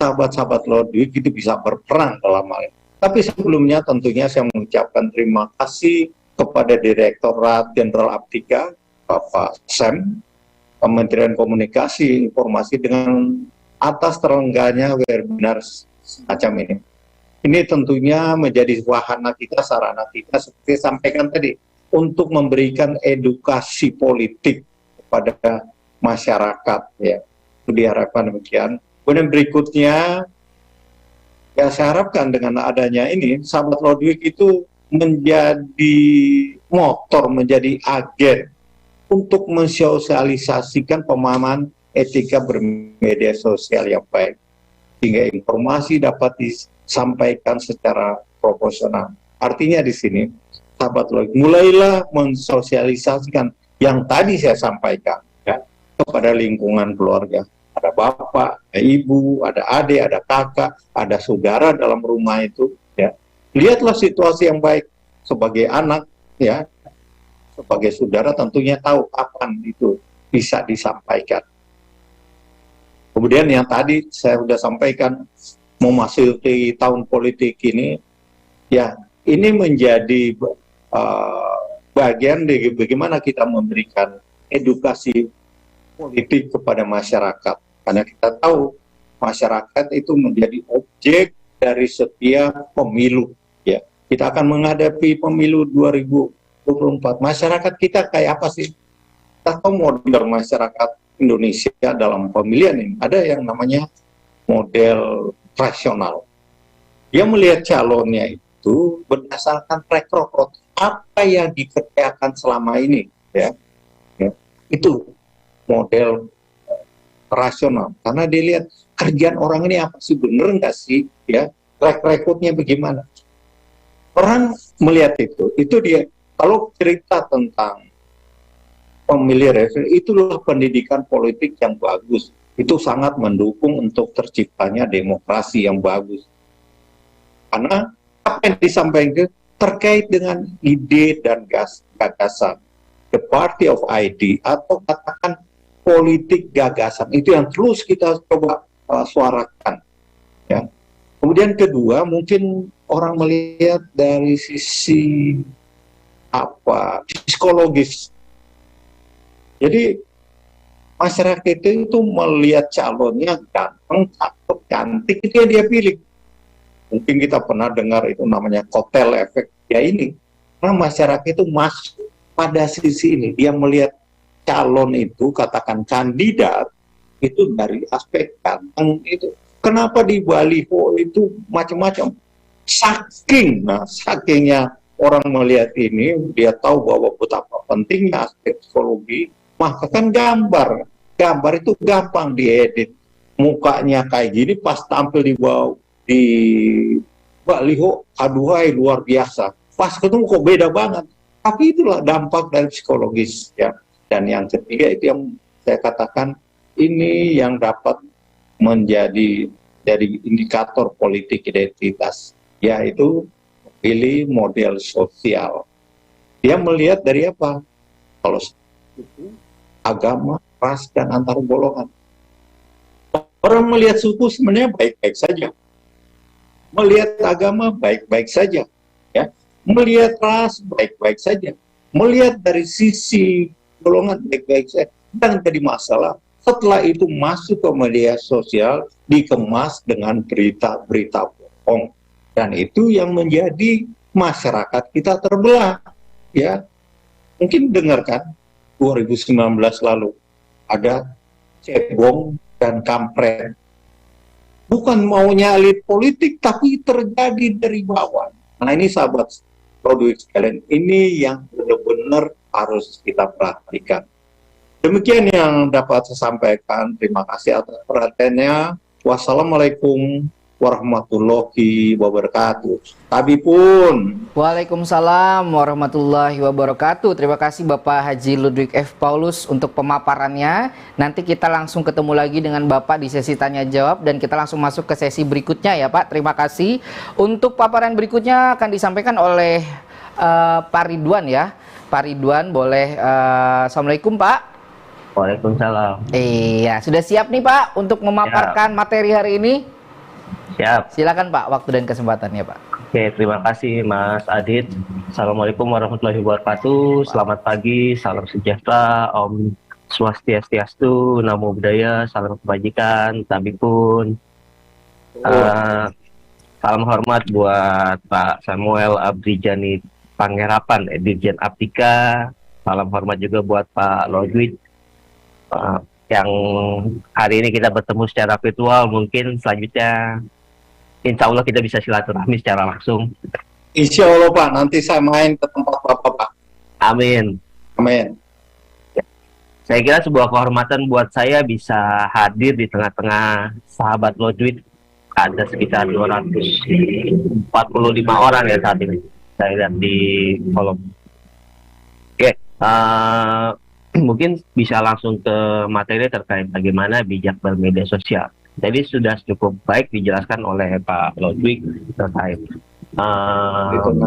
sahabat-sahabat Lodwig itu bisa berperan dalam hal ini. Tapi sebelumnya tentunya saya mengucapkan terima kasih kepada Direktorat Jenderal Aptika, Bapak Sam, Kementerian Komunikasi Informasi dengan atas terlengganya webinar semacam ini. Ini tentunya menjadi wahana kita, sarana kita seperti sampaikan tadi, untuk memberikan edukasi politik kepada masyarakat ya. Itu diharapkan demikian. Kemudian berikutnya ya saya harapkan dengan adanya ini sahabat Lodwig itu menjadi motor, menjadi agen untuk mensosialisasikan pemahaman etika bermedia sosial yang baik, sehingga informasi dapat disampaikan secara proporsional. Artinya di sini, sahabat Lodwig, mulailah mensosialisasikan yang tadi saya sampaikan ya, kepada lingkungan keluarga. Ada bapak, ada ibu, ada adik, ada kakak, ada saudara dalam rumah itu. Ya, lihatlah situasi yang baik sebagai anak, ya, sebagai saudara tentunya tahu kapan itu bisa disampaikan. Kemudian yang tadi saya sudah sampaikan, memasuki tahun politik ini, ya ini menjadi bagian dari bagaimana kita memberikan edukasi politik kepada masyarakat. Karena kita tahu masyarakat itu menjadi objek dari setiap pemilu. Ya, kita akan menghadapi pemilu 2024. Masyarakat kita kayak apa sih? Kita tahu model masyarakat Indonesia dalam pemilihan ini ada yang namanya model rasional. Dia melihat calonnya itu berdasarkan track record apa yang dikerjakan selama ini, ya, itu model rasional. Karena dia lihat kerjaan orang ini apa sih, bener nggak sih, ya, track recordnya bagaimana. Orang melihat itu dia. Kalau cerita tentang pemilih rasional, itulah pendidikan politik yang bagus. Itu sangat mendukung untuk terciptanya demokrasi yang bagus. Karena apa yang disampaikan terkait dengan ide dan gagasan. The party of ID atau katakan politik gagasan. Itu yang terus kita coba suarakan. Ya. Kemudian kedua, mungkin orang melihat dari sisi psikologis. Jadi masyarakat itu melihat calonnya ganteng, cakep, cantik, itu yang dia pilih. Mungkin kita pernah dengar itu namanya kotel efek. Ya ini, karena masyarakat itu masuk pada sisi ini dia melihat calon itu, katakan kandidat itu dari aspek ganteng itu. Kenapa di baliho itu macam-macam? Sakingnya orang melihat ini, dia tahu bahwa betapa pentingnya aspek psikologi, maka kan gambar itu gampang diedit. Mukanya kayak gini, pas tampil di baliho, aduhai luar biasa. Pas ketemu kok beda banget. Tapi itulah dampak dari psikologis ya. Dan yang ketiga itu yang saya katakan ini yang dapat menjadi indikator politik identitas, yaitu pilih model sosial. Dia melihat dari apa? Kalau suku, agama, ras, dan antar golongan. Orang melihat suku sebenarnya baik-baik saja. Melihat agama baik-baik saja. Ya. Melihat ras baik-baik saja. Melihat dari sisi golongan baik-baik saja. Dan jadi masalah. Setelah itu masuk ke media sosial, dikemas dengan berita-berita bohong. Dan itu yang menjadi masyarakat kita terbelah. Ya, mungkin dengarkan 2019 lalu ada cebong dan kampret. Bukan maunya elit politik, tapi terjadi dari bawah. Nah ini sahabat produk sekalian, ini yang benar-benar harus kita perhatikan. Demikian yang dapat saya sampaikan. Terima kasih atas perhatiannya. Wassalamualaikum warahmatullahi wabarakatuh. Tapi pun. Waalaikumsalam warahmatullahi wabarakatuh. Terima kasih Bapak Haji Ludwig F. Paulus untuk pemaparannya. Nanti kita langsung ketemu lagi dengan Bapak di sesi tanya jawab dan kita langsung masuk ke sesi berikutnya ya Pak. Terima kasih. Untuk paparan berikutnya akan disampaikan oleh Pak Ridwan ya. Pak Ridwan boleh. Assalamualaikum Pak. Waalaikumsalam. Iya, sudah siap nih Pak untuk memaparkan materi hari ini? Siap. Silakan Pak, waktu dan kesempatannya Pak. Oke, terima kasih Mas Adit. Assalamualaikum warahmatullahi wabarakatuh. Selamat pagi, salam sejahtera, Om Swastiastu, Namo Buddhaya, salam kebajikan, Tabipun. Salam hormat buat Pak Samuel Abrijani Panggerapan, Dirjen Aptika. Salam hormat juga buat Pak Ludwig. Yang hari ini kita bertemu secara virtual, mungkin selanjutnya insya Allah kita bisa silaturahmi secara langsung. Insya Allah Pak, nanti saya main ke tempat Bapak Pak. Amin. Amin. Saya kira sebuah kehormatan buat saya bisa hadir di tengah-tengah sahabat Ludwig. Ada sekitar 245 orang ya saat ini. Saya lihat di kolom. Oke, mungkin bisa langsung ke materi terkait bagaimana bijak bermedia sosial. Jadi sudah cukup baik dijelaskan oleh Pak Ludwig terkait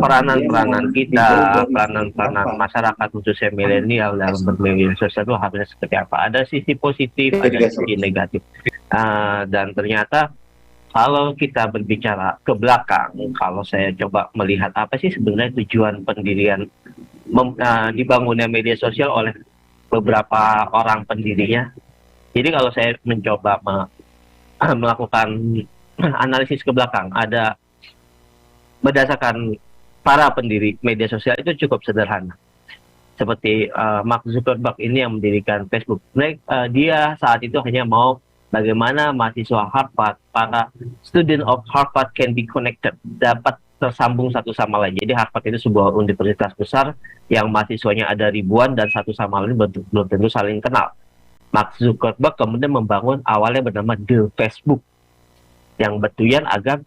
peranan-peranan kita, peranan-peranan masyarakat khususnya milenial dalam bermedia sosial itu harusnya seperti apa. Ada sisi positif, ada sisi negatif. Dan ternyata kalau kita berbicara ke belakang, kalau saya coba melihat apa sih sebenarnya tujuan pendirian dibangunnya media sosial oleh beberapa orang pendirinya. Jadi kalau saya mencoba melakukan analisis ke belakang, ada berdasarkan para pendiri media sosial itu cukup sederhana. Seperti Mark Zuckerberg ini yang mendirikan Facebook. Dia saat itu hanya mau bagaimana mahasiswa Harvard, para student of Harvard can be connected, dapat tersambung satu sama lain. Jadi Harvard itu sebuah universitas besar yang mahasiswanya ada ribuan dan satu sama lain belum tentu saling kenal. Mark Zuckerberg kemudian membangun awalnya bernama The Facebook yang bertujuan agar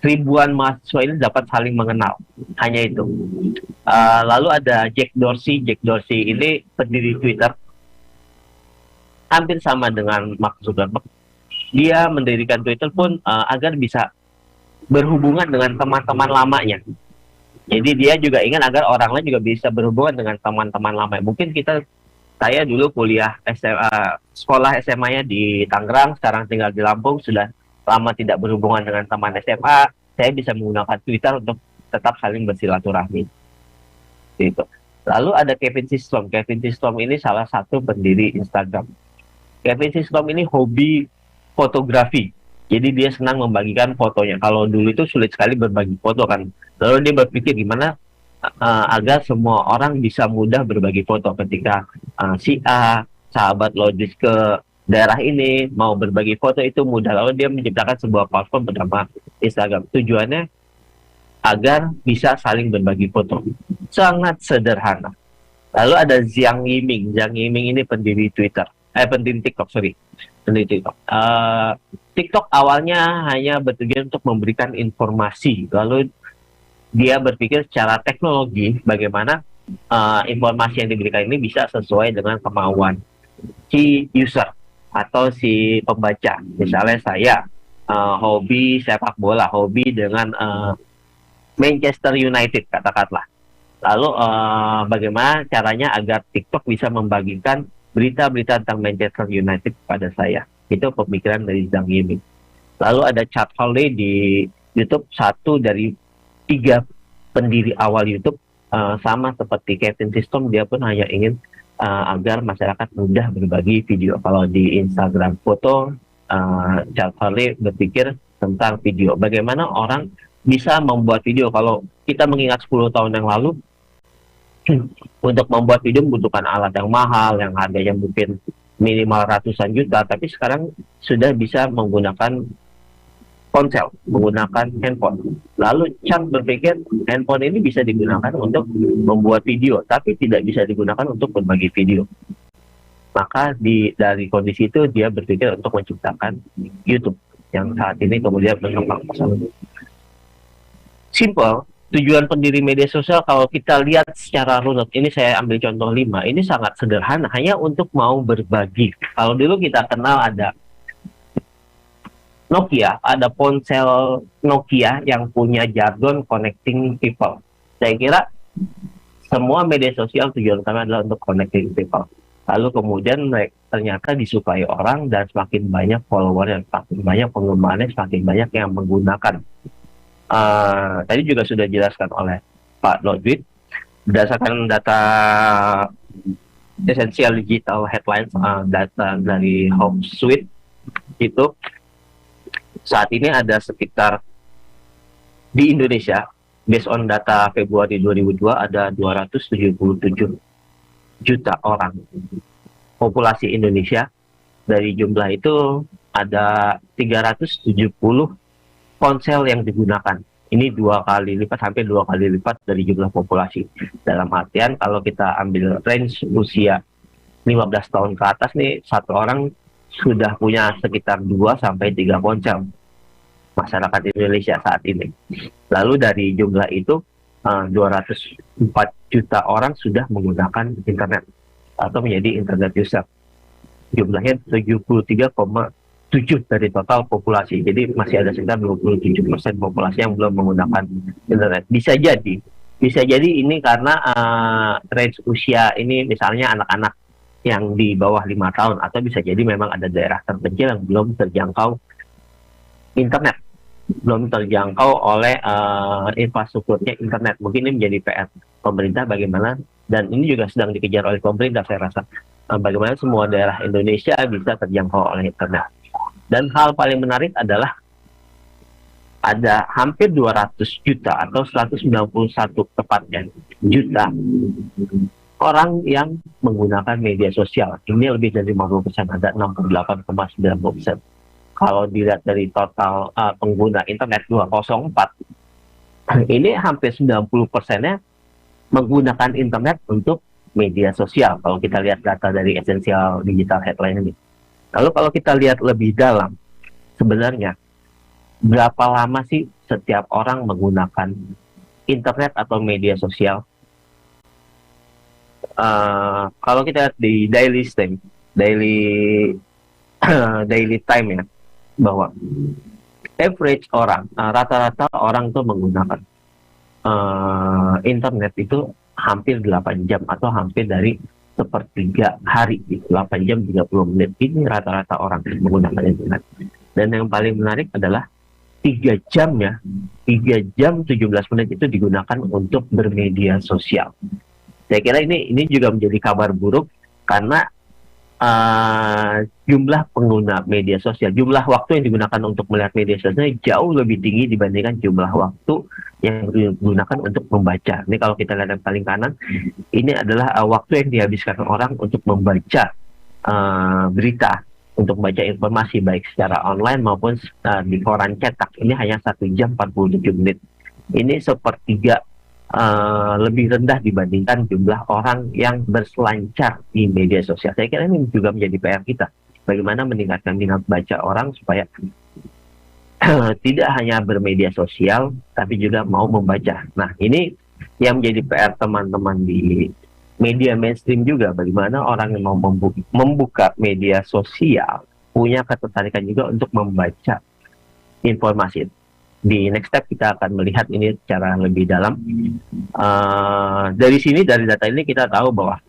ribuan mahasiswa ini dapat saling mengenal. Hanya itu. Lalu ada Jack Dorsey. Jack Dorsey ini pendiri Twitter. Hampir sama dengan Mark Zuckerberg. Dia mendirikan Twitter pun agar bisa berhubungan dengan teman-teman lamanya. Jadi dia juga ingin agar orang lain juga bisa berhubungan dengan teman-teman lama. Mungkin saya dulu kuliah sekolah SMA-nya di Tangerang, sekarang tinggal di Lampung, sudah lama tidak berhubungan dengan teman SMA. Saya bisa menggunakan Twitter untuk tetap saling bersilaturahmi. Gitu. Lalu ada Kevin Systrom. Kevin Systrom ini salah satu pendiri Instagram. Kevin Systrom ini hobi fotografi. Jadi dia senang membagikan fotonya. Kalau dulu itu sulit sekali berbagi foto kan. Lalu dia berpikir gimana agar semua orang bisa mudah berbagi foto ketika si A, sahabat logis ke daerah ini mau berbagi foto itu mudah, lalu dia menciptakan sebuah platform bernama Instagram. Tujuannya agar bisa saling berbagi foto. Sangat sederhana. Lalu ada Zhang Yiming. Zhang Yiming ini pendiri pendiri TikTok, sorry. Pendiri TikTok. TikTok awalnya hanya bertujuan untuk memberikan informasi. Lalu dia berpikir secara teknologi bagaimana informasi yang diberikan ini bisa sesuai dengan kemauan si user atau si pembaca. Misalnya saya hobi sepak bola, hobi dengan Manchester United katakanlah. Lalu bagaimana caranya agar TikTok bisa membagikan berita-berita tentang Manchester United kepada saya. Itu pemikiran dari Zhang Yiming. Lalu ada Chad Hurley di YouTube, satu dari 3 pendiri awal YouTube, sama seperti Kevin Systrom, dia pun hanya ingin agar masyarakat mudah berbagi video. Kalau di Instagram foto, Chad Hurley berpikir tentang video. Bagaimana orang bisa membuat video. Kalau kita mengingat 10 tahun yang lalu, untuk membuat video membutuhkan alat yang mahal, yang harganya mungkin minimal ratusan juta, tapi sekarang sudah bisa menggunakan ponsel, menggunakan handphone. Lalu Chad berpikir handphone ini bisa digunakan untuk membuat video, tapi tidak bisa digunakan untuk berbagi video. Maka dari kondisi itu dia berpikir untuk menciptakan YouTube yang saat ini kemudian berkembang pesat. Simple. Tujuan pendiri media sosial kalau kita lihat secara runut, ini saya ambil contoh 5, ini sangat sederhana, hanya untuk mau berbagi. Kalau dulu kita kenal ada Nokia, ada ponsel Nokia yang punya jargon connecting people. Saya kira semua media sosial tujuan utama adalah untuk connecting people. Lalu kemudian ternyata disukai orang dan semakin banyak follower, semakin banyak penggemarnya, semakin banyak yang menggunakan. Tadi juga sudah dijelaskan oleh Pak Lodwig, berdasarkan data Essential Digital Headlines, data dari HomeSuite, itu saat ini ada sekitar di Indonesia, based on data Februari 2002, ada 277 juta orang populasi Indonesia. Dari jumlah itu ada 370 ponsel yang digunakan. Ini 2 kali lipat, hampir 2 kali lipat dari jumlah populasi. Dalam artian kalau kita ambil range usia 15 tahun ke atas nih, satu orang sudah punya sekitar 2-3 ponsel masyarakat Indonesia saat ini. Lalu dari jumlah itu 204 juta orang sudah menggunakan internet atau menjadi internet user. Jumlahnya 73,7 dari total populasi. Jadi masih ada sekitar 27% populasi yang belum menggunakan internet. Bisa jadi ini karena range usia ini misalnya anak-anak yang di bawah 5 tahun, atau bisa jadi memang ada daerah terpencil yang belum terjangkau internet, belum terjangkau oleh infrastrukturnya internet. Mungkin ini menjadi PR pemerintah bagaimana, dan ini juga sedang dikejar oleh pemerintah saya rasa, bagaimana semua daerah Indonesia bisa terjangkau oleh internet. Dan hal paling menarik adalah ada hampir 200 juta atau 191 tepatnya juta orang yang menggunakan media sosial. Ini lebih dari 50%, ada 68,90%. Kalau dilihat dari total pengguna internet 204, ini hampir 90%-nya menggunakan internet untuk media sosial. Kalau kita lihat data dari Essential Digital Headline ini. Lalu kalau kita lihat lebih dalam, sebenarnya berapa lama sih setiap orang menggunakan internet atau media sosial? Kalau kita lihat di daily time ya, bahwa average orang, rata-rata orang tuh menggunakan internet itu hampir 8 jam atau hampir dari sepertiga hari, 8 jam 30 menit. Ini rata-rata orang menggunakan internet. Dan yang paling menarik adalah 3 jam 17 menit itu digunakan untuk bermedia sosial. Saya kira ini juga menjadi kabar buruk, karena jumlah pengguna media sosial, jumlah waktu yang digunakan untuk melihat media sosial jauh lebih tinggi dibandingkan jumlah waktu yang digunakan untuk membaca. Ini kalau kita lihat yang paling kanan, ini adalah waktu yang dihabiskan orang untuk membaca berita, untuk membaca informasi baik secara online maupun di koran cetak. Ini hanya 1 jam 47 menit. Ini sepertiga lebih rendah dibandingkan jumlah orang yang berselancar di media sosial. Saya kira ini juga menjadi PR kita. Bagaimana meningkatkan minat baca orang supaya tidak hanya bermedia sosial, tapi juga mau membaca. Nah, ini yang menjadi PR teman-teman di media mainstream juga. Bagaimana orang yang mau membuka media sosial punya ketertarikan juga untuk membaca informasi. Di next step kita akan melihat ini secara lebih dalam. Dari sini, dari data ini kita tahu bahwa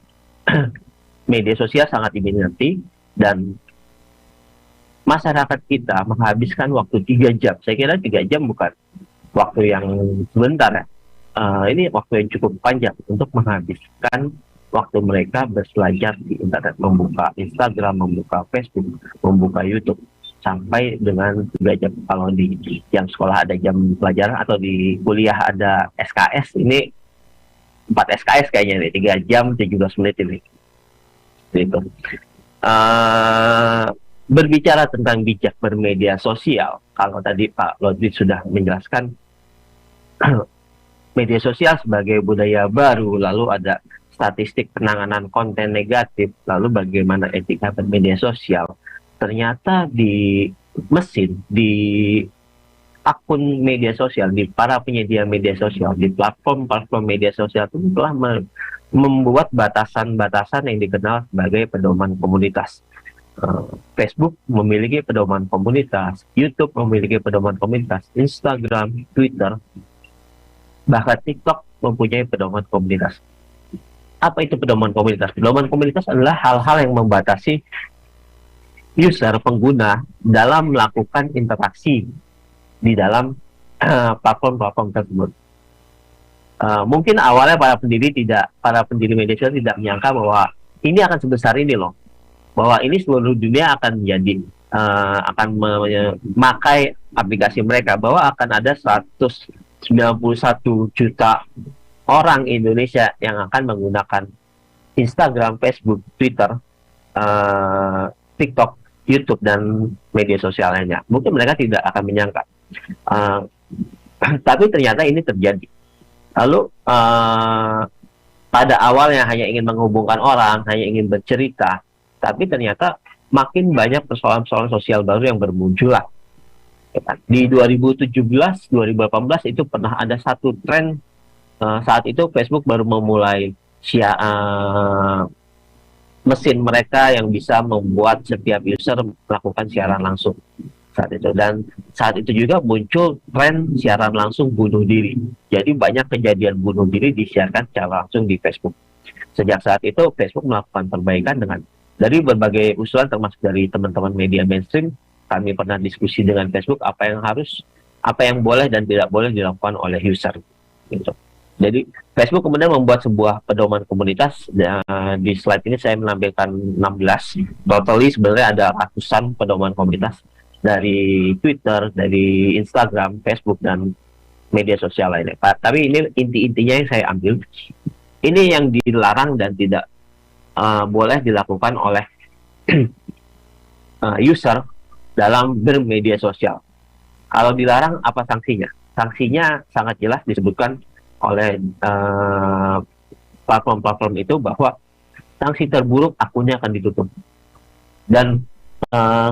media sosial sangat diminati dan masyarakat kita menghabiskan waktu 3 jam. Saya kira 3 jam bukan waktu yang sebentar ya. Ini waktu yang cukup panjang untuk menghabiskan waktu mereka berselancar di internet, membuka Instagram, membuka Facebook, membuka YouTube. Sampai dengan 3 jam. Kalau di jam sekolah ada jam pelajaran atau di kuliah ada SKS, ini 4 SKS kayaknya nih, 3 jam 17 menit ini. Gitu. Berbicara tentang bijak bermedia sosial, kalau tadi Pak Lodri sudah menjelaskan media sosial sebagai budaya baru, lalu ada statistik penanganan konten negatif, lalu bagaimana etika bermedia sosial. Ternyata di mesin, di akun media sosial, di para penyedia media sosial, di platform media sosial itu telah membuat batasan-batasan yang dikenal sebagai pedoman komunitas. Facebook memiliki pedoman komunitas, YouTube memiliki pedoman komunitas, Instagram, Twitter, bahkan TikTok mempunyai pedoman komunitas. Apa itu pedoman komunitas? Pedoman komunitas adalah hal-hal yang membatasi user, pengguna dalam melakukan interaksi di dalam platform-platform tersebut. Mungkin awalnya para pendiri media sosial tidak menyangka bahwa ini akan sebesar ini loh, bahwa ini seluruh dunia akan menjadi akan memakai aplikasi mereka, bahwa akan ada 191 juta orang Indonesia yang akan menggunakan Instagram, Facebook, Twitter, TikTok, YouTube, dan media sosial lainnya. Mungkin mereka tidak akan menyangka. Tapi ternyata ini terjadi. Lalu pada awalnya hanya ingin menghubungkan orang, hanya ingin bercerita, tapi ternyata makin banyak persoalan-persoalan sosial baru yang bermunculan. Di 2017, 2018 itu pernah ada satu tren, saat itu Facebook baru memulai mesin mereka yang bisa membuat setiap user melakukan siaran langsung saat itu. Dan saat itu juga muncul tren siaran langsung bunuh diri. Jadi banyak kejadian bunuh diri disiarkan secara langsung di Facebook. Sejak saat itu Facebook melakukan perbaikan dari berbagai usulan, termasuk dari teman-teman media mainstream. Kami pernah diskusi dengan Facebook apa yang boleh dan tidak boleh dilakukan oleh user. Gitu. Jadi Facebook kemudian membuat sebuah pedoman komunitas. Di slide ini saya menampilkan 16. Totally sebenarnya ada ratusan pedoman komunitas dari Twitter, dari Instagram, Facebook, dan media sosial lainnya. Tapi ini inti-intinya yang saya ambil. Ini yang dilarang dan tidak boleh dilakukan oleh user dalam bermedia sosial. Kalau dilarang, apa sanksinya? Sanksinya sangat jelas disebutkan oleh platform-platform itu, bahwa sanksi terburuk akunnya akan ditutup. Dan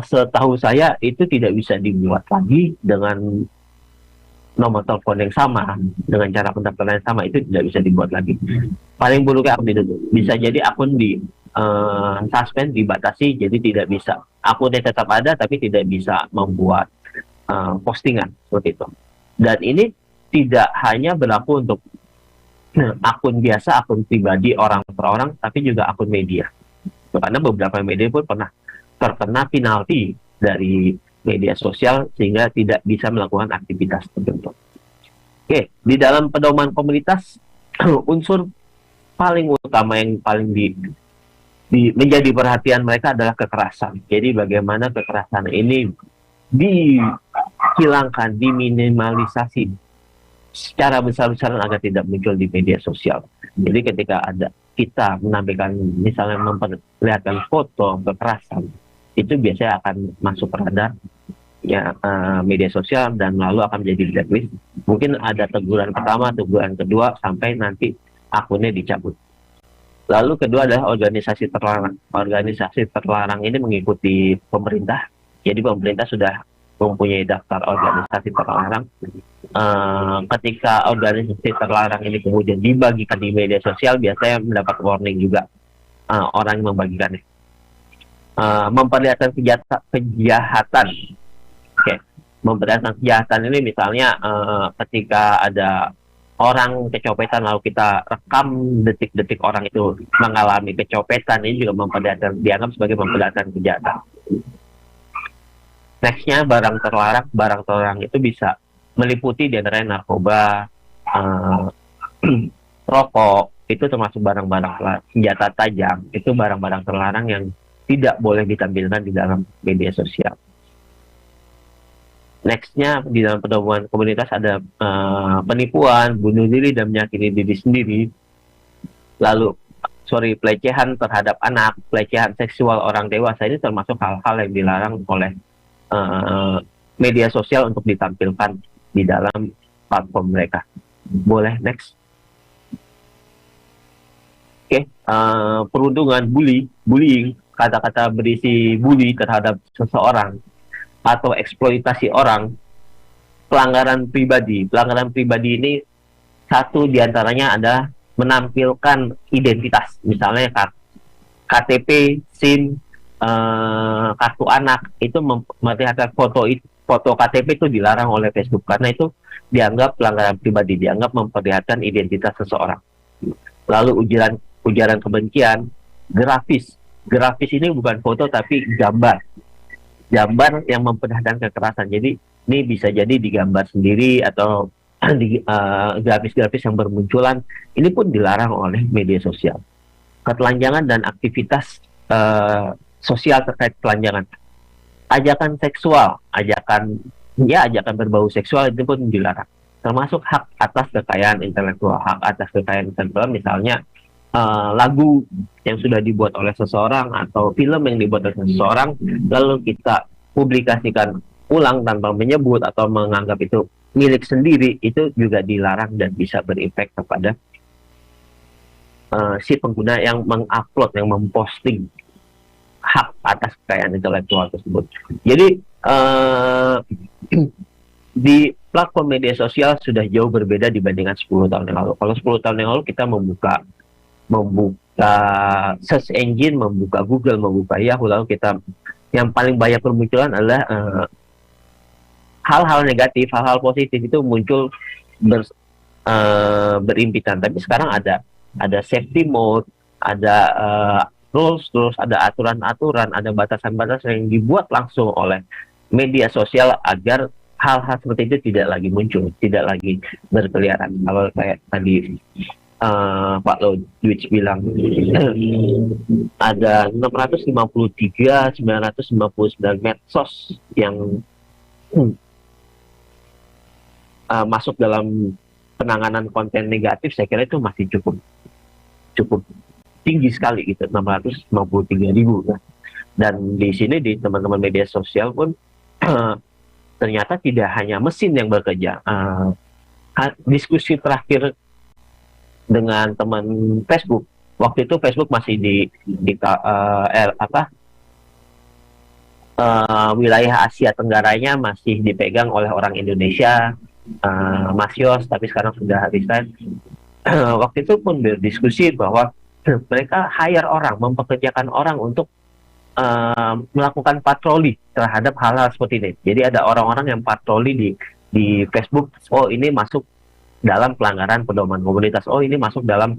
setahu saya itu tidak bisa dibuat lagi dengan nomor telepon yang sama, dengan cara pendaftaran yang sama, itu tidak bisa dibuat lagi. Paling buruknya akun ditutup. Bisa jadi akun di suspend, dibatasi, jadi tidak bisa. Akunnya tetap ada tapi tidak bisa membuat postingan seperti itu. Dan ini tidak hanya berlaku untuk akun biasa, akun pribadi orang per orang, tapi juga akun media. Karena beberapa media pun pernah terkena penalti dari media sosial sehingga tidak bisa melakukan aktivitas tertentu. Oke, di dalam pedoman komunitas unsur paling utama yang paling menjadi perhatian mereka adalah kekerasan. Jadi bagaimana kekerasan ini dihilangkan, diminimalisasi secara besar-besaran agar tidak muncul di media sosial. Jadi ketika ada kita menampilkan, misalnya memperlihatkan foto kekerasan, itu biasanya akan masuk ke radar ya media sosial dan lalu akan menjadi blacklist. Mungkin ada teguran pertama, teguran kedua, sampai nanti akunnya dicabut. Lalu kedua adalah organisasi terlarang. Organisasi terlarang ini mengikuti pemerintah. Jadi pemerintah sudah mempunyai daftar organisasi terlarang. Ketika organisasi terlarang ini kemudian dibagikan di media sosial, biasanya mendapat warning juga orang yang membagikannya. Memperlihatkan kejahatan. Oke. Memperlihatkan kejahatan ini misalnya ketika ada orang kecopetan lalu kita rekam detik-detik orang itu mengalami kecopetan, ini juga dianggap sebagai memperlihatkan kejahatan. Nextnya barang terlarang. Barang terlarang itu bisa meliputi di antaranya narkoba, rokok, itu termasuk barang-barang senjata tajam, itu barang-barang terlarang yang tidak boleh ditampilkan di dalam media sosial. Nextnya di dalam pedoman komunitas ada penipuan, bunuh diri dan menyakiti diri sendiri. Lalu pelecehan terhadap anak, pelecehan seksual orang dewasa, ini termasuk hal-hal yang dilarang oleh media sosial untuk ditampilkan di dalam platform mereka. Boleh next. Oke, perundungan, bullying, kata-kata berisi bully terhadap seseorang atau eksploitasi orang, pelanggaran pribadi. Pelanggaran pribadi ini satu diantaranya adalah menampilkan identitas, misalnya KTP, SIM, kartu anak, itu memperlihatkan foto KTP itu dilarang oleh Facebook karena itu dianggap pelanggaran pribadi, dianggap memperlihatkan identitas seseorang. Lalu ujaran kebencian, grafis ini bukan foto tapi gambar yang memperlihatkan kekerasan. Jadi ini bisa jadi digambar sendiri atau di grafis-grafis yang bermunculan, ini pun dilarang oleh media sosial. Ketelanjangan dan aktivitas sosial terkait telanjangan, ajakan seksual, ajakan berbau seksual, itu pun dilarang. Termasuk hak atas kekayaan intelektual. Hak atas kekayaan intelektual misalnya lagu yang sudah dibuat oleh seseorang atau film yang dibuat oleh seseorang lalu kita publikasikan ulang tanpa menyebut atau menganggap itu milik sendiri, itu juga dilarang dan bisa berimpact kepada si pengguna yang mengupload, yang memposting hak atas kekayaan intelektual tersebut. Jadi di platform media sosial sudah jauh berbeda dibandingkan 10 tahun yang lalu. Kalau 10 tahun yang lalu kita membuka search engine, membuka Google, membuka Yahoo, lalu kita yang paling banyak bermunculan adalah hal-hal negatif, hal-hal positif itu muncul berimpitan. Tapi sekarang ada safety mode, ada rules, ada aturan-aturan, ada batasan-batasan yang dibuat langsung oleh media sosial agar hal-hal seperti itu tidak lagi muncul, tidak lagi berkeliaran. Kalau kayak tadi Pak Ludwig bilang ada 959 medsos yang masuk dalam penanganan konten negatif. Saya kira itu masih cukup tinggi sekali gitu, 653.000 ya. Dan di sini di teman-teman media sosial pun ternyata tidak hanya mesin yang bekerja. Diskusi terakhir dengan teman Facebook, waktu itu Facebook masih di wilayah Asia Tenggaranya masih dipegang oleh orang Indonesia, Mas Yos, tapi sekarang sudah resign. Waktu itu pun berdiskusi bahwa mereka hire orang, mempekerjakan orang untuk melakukan patroli terhadap hal-hal seperti ini. Jadi ada orang-orang yang patroli di Facebook, oh ini masuk dalam pelanggaran pedoman komunitas, oh ini masuk dalam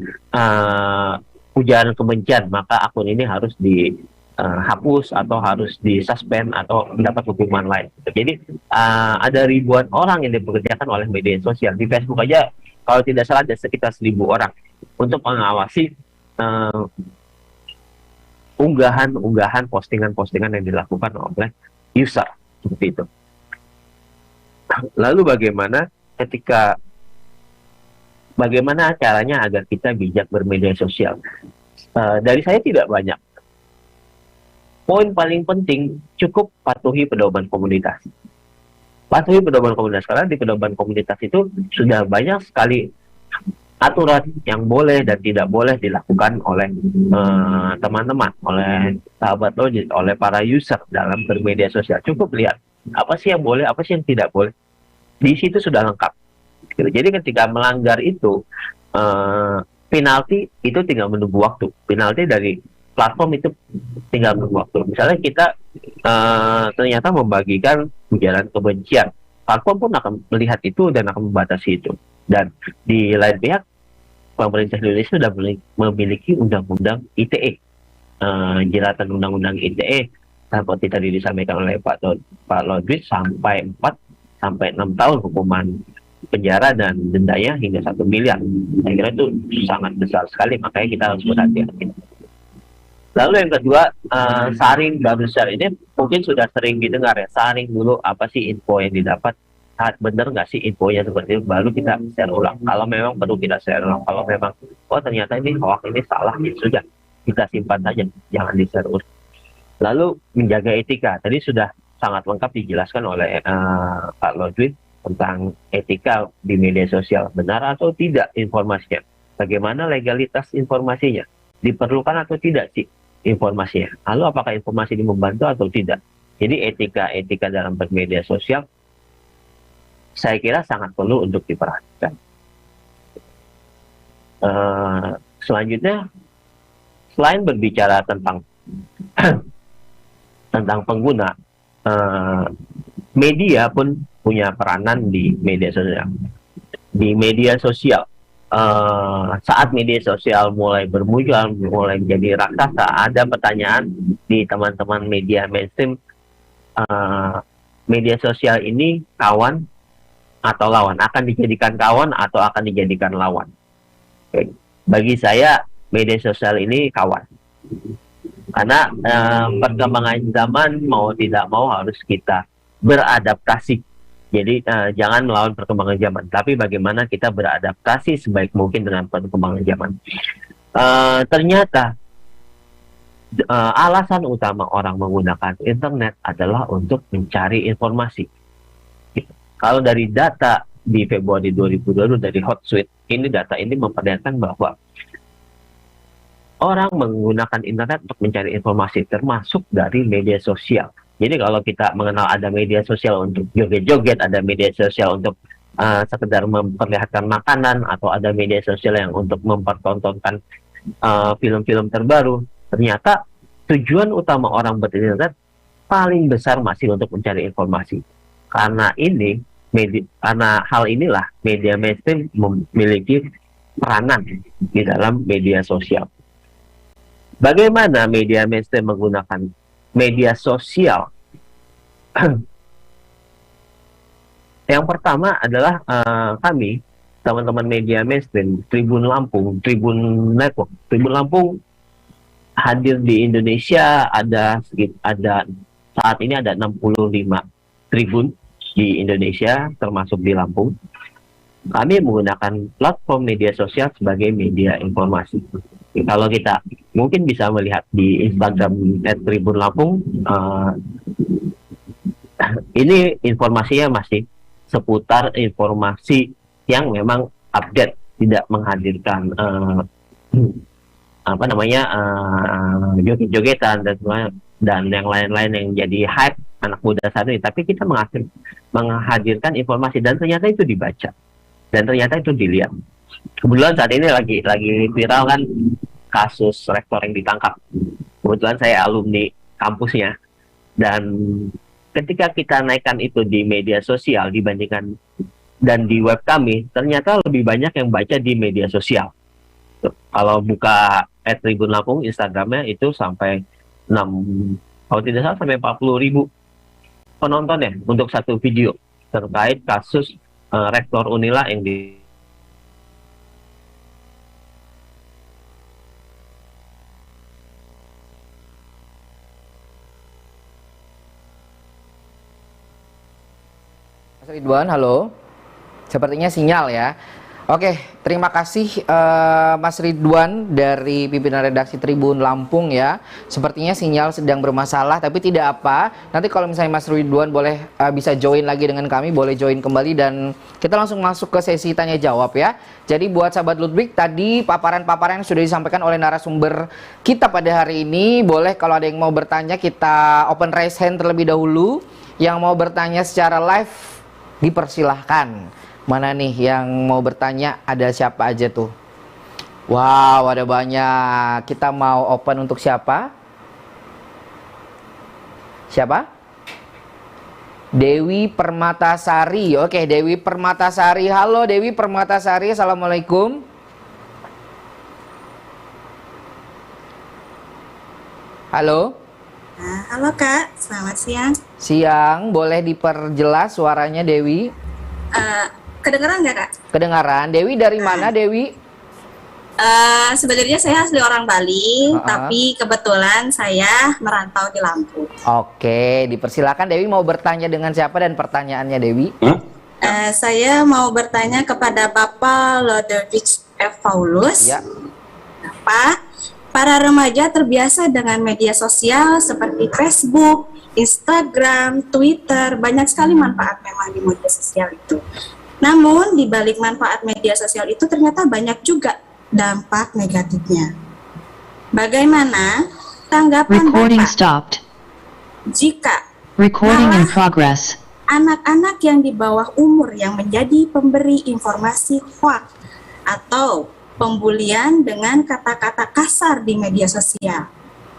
ujaran kebencian, maka akun ini harus dihapus atau harus disuspend atau mendapat hukuman lain. Jadi ada ribuan orang yang dipekerjakan oleh media sosial. Di Facebook aja kalau tidak salah ada sekitar 1.000 orang untuk mengawasi unggahan-unggahan, postingan-postingan yang dilakukan oleh user seperti itu. Lalu bagaimana caranya agar kita bijak bermedia sosial? Dari saya tidak banyak. Poin paling penting, cukup patuhi pedoman komunitas. Patuhi pedoman komunitas, karena di pedoman komunitas itu sudah banyak sekali aturan yang boleh dan tidak boleh dilakukan oleh teman-teman, oleh sahabat Logis, oleh para user dalam bermedia sosial. Cukup lihat apa sih yang boleh, apa sih yang tidak boleh. Di situ sudah lengkap. Jadi ketika melanggar itu, penalti itu tinggal menunggu waktu. Penalti dari platform itu tinggal menunggu waktu. Misalnya kita ternyata membagikan ujaran kebencian, platform pun akan melihat itu dan akan membatasi itu. Dan di lain pihak, pemerintah Indonesia sudah memiliki undang-undang ITE, jeratan undang-undang ITE, seperti tadi disampaikan oleh Pak Lodwig, sampai 4-6 tahun hukuman penjara dan dendanya hingga 1 miliar. Saya kira itu sangat besar sekali, makanya kita harus berhati-hati. Lalu yang kedua, saring baru share. Ini mungkin sudah sering didengar ya, saring dulu apa sih info yang didapat, benar nggak sih infonya seperti itu, baru kita share ulang. Kalau memang perlu kita share ulang, kalau memang ternyata ini hoax, ini salah, ya sudah, kita simpan saja, jangan di share ulang. Lalu menjaga etika, tadi sudah sangat lengkap dijelaskan oleh Pak Lodwig tentang etika di media sosial, benar atau tidak informasinya, bagaimana legalitas informasinya, diperlukan atau tidak sih informasinya, lalu apakah informasi ini membantu atau tidak. Jadi etika dalam bermedia sosial saya kira sangat perlu untuk diperhatikan. Selanjutnya, selain berbicara tentang tentang pengguna, media pun punya peranan di media sosial. Di media sosial, saat media sosial mulai bermunculan, mulai menjadi raksasa, ada pertanyaan di teman-teman media mainstream, media sosial ini kawan atau lawan, akan dijadikan kawan atau akan dijadikan lawan. Oke. Bagi saya media sosial ini kawan, karena perkembangan zaman mau tidak mau harus kita beradaptasi. Jadi jangan melawan perkembangan zaman, tapi bagaimana kita beradaptasi sebaik mungkin dengan perkembangan zaman. Ternyata alasan utama orang menggunakan internet adalah untuk mencari informasi. Kalau dari data di Februari 2022 dari Hotsuite, data ini memperlihatkan bahwa orang menggunakan internet untuk mencari informasi, termasuk dari media sosial. Jadi kalau kita mengenal ada media sosial untuk joget-joget, ada media sosial untuk sekedar memperlihatkan makanan, atau ada media sosial yang untuk mempertontonkan film-film terbaru, ternyata tujuan utama orang berinternet paling besar masih untuk mencari informasi. Karena hal inilah media mainstream memiliki peranan di dalam media sosial. Bagaimana media mainstream menggunakan media sosial? Yang pertama adalah kami, teman-teman media mainstream, Tribun Lampung, Tribun Network. Tribun Lampung hadir di Indonesia, ada saat ini ada 65 tribun di Indonesia, termasuk di Lampung. Kami menggunakan platform media sosial sebagai media informasi. Kalau kita mungkin bisa melihat di Instagram @Tribun Lampung, ini informasinya masih seputar informasi yang memang update, tidak menghadirkan joget-jogetan dan yang lain-lain yang jadi hype anak muda saat ini, tapi kita menghadirkan informasi, dan ternyata itu dibaca, dan ternyata itu dilihat. Kebetulan saat ini lagi viral kan kasus rektor yang ditangkap. Kebetulan saya alumni kampusnya, dan ketika kita naikkan itu di media sosial dibandingkan dan di web kami, ternyata lebih banyak yang baca di media sosial. Kalau buka @Tribun Lampung Instagramnya itu sampai kalau tidak salah sampai 40.000 penonton ya untuk satu video terkait kasus rektor Unila yang Ridwan, halo. Sepertinya sinyal ya. Oke, terima kasih Mas Ridwan dari pimpinan redaksi Tribun Lampung ya. Sepertinya sinyal sedang bermasalah, tapi tidak apa. Nanti kalau misalnya Mas Ridwan boleh bisa join lagi dengan kami, boleh join kembali dan kita langsung masuk ke sesi tanya jawab ya. Jadi buat sahabat Ludwig, tadi paparan-paparan yang sudah disampaikan oleh narasumber kita pada hari ini, boleh kalau ada yang mau bertanya kita open raise hand terlebih dahulu. Yang mau bertanya secara live dipersilahkan. Mana nih yang mau bertanya? Ada siapa aja tuh? Wow, ada banyak. Kita mau open untuk siapa? Siapa? Dewi Permatasari. Oke, Dewi Permatasari. Halo Dewi Permatasari, assalamualaikum. Halo. Halo Kak, selamat siang. Siang, boleh diperjelas suaranya Dewi? Kedengeran nggak Kak? Kedengaran. Dewi dari mana Dewi? Sebenarnya saya asli orang Bali, tapi kebetulan saya merantau di Lampung. Oke, dipersilakan Dewi mau bertanya dengan siapa dan pertanyaannya Dewi? Saya mau bertanya kepada Bapak Lodewijk F. Paulus. Ya. Pak, para remaja terbiasa dengan media sosial seperti Facebook, Instagram, Twitter, banyak sekali manfaat memang di media sosial itu. Namun, di balik manfaat media sosial itu ternyata banyak juga dampak negatifnya. Bagaimana tanggapan Recording Bapak stopped. jika Recording in malah progress. anak-anak yang di bawah umur yang menjadi pemberi informasi hoax atau pembulian dengan kata-kata kasar di media sosial?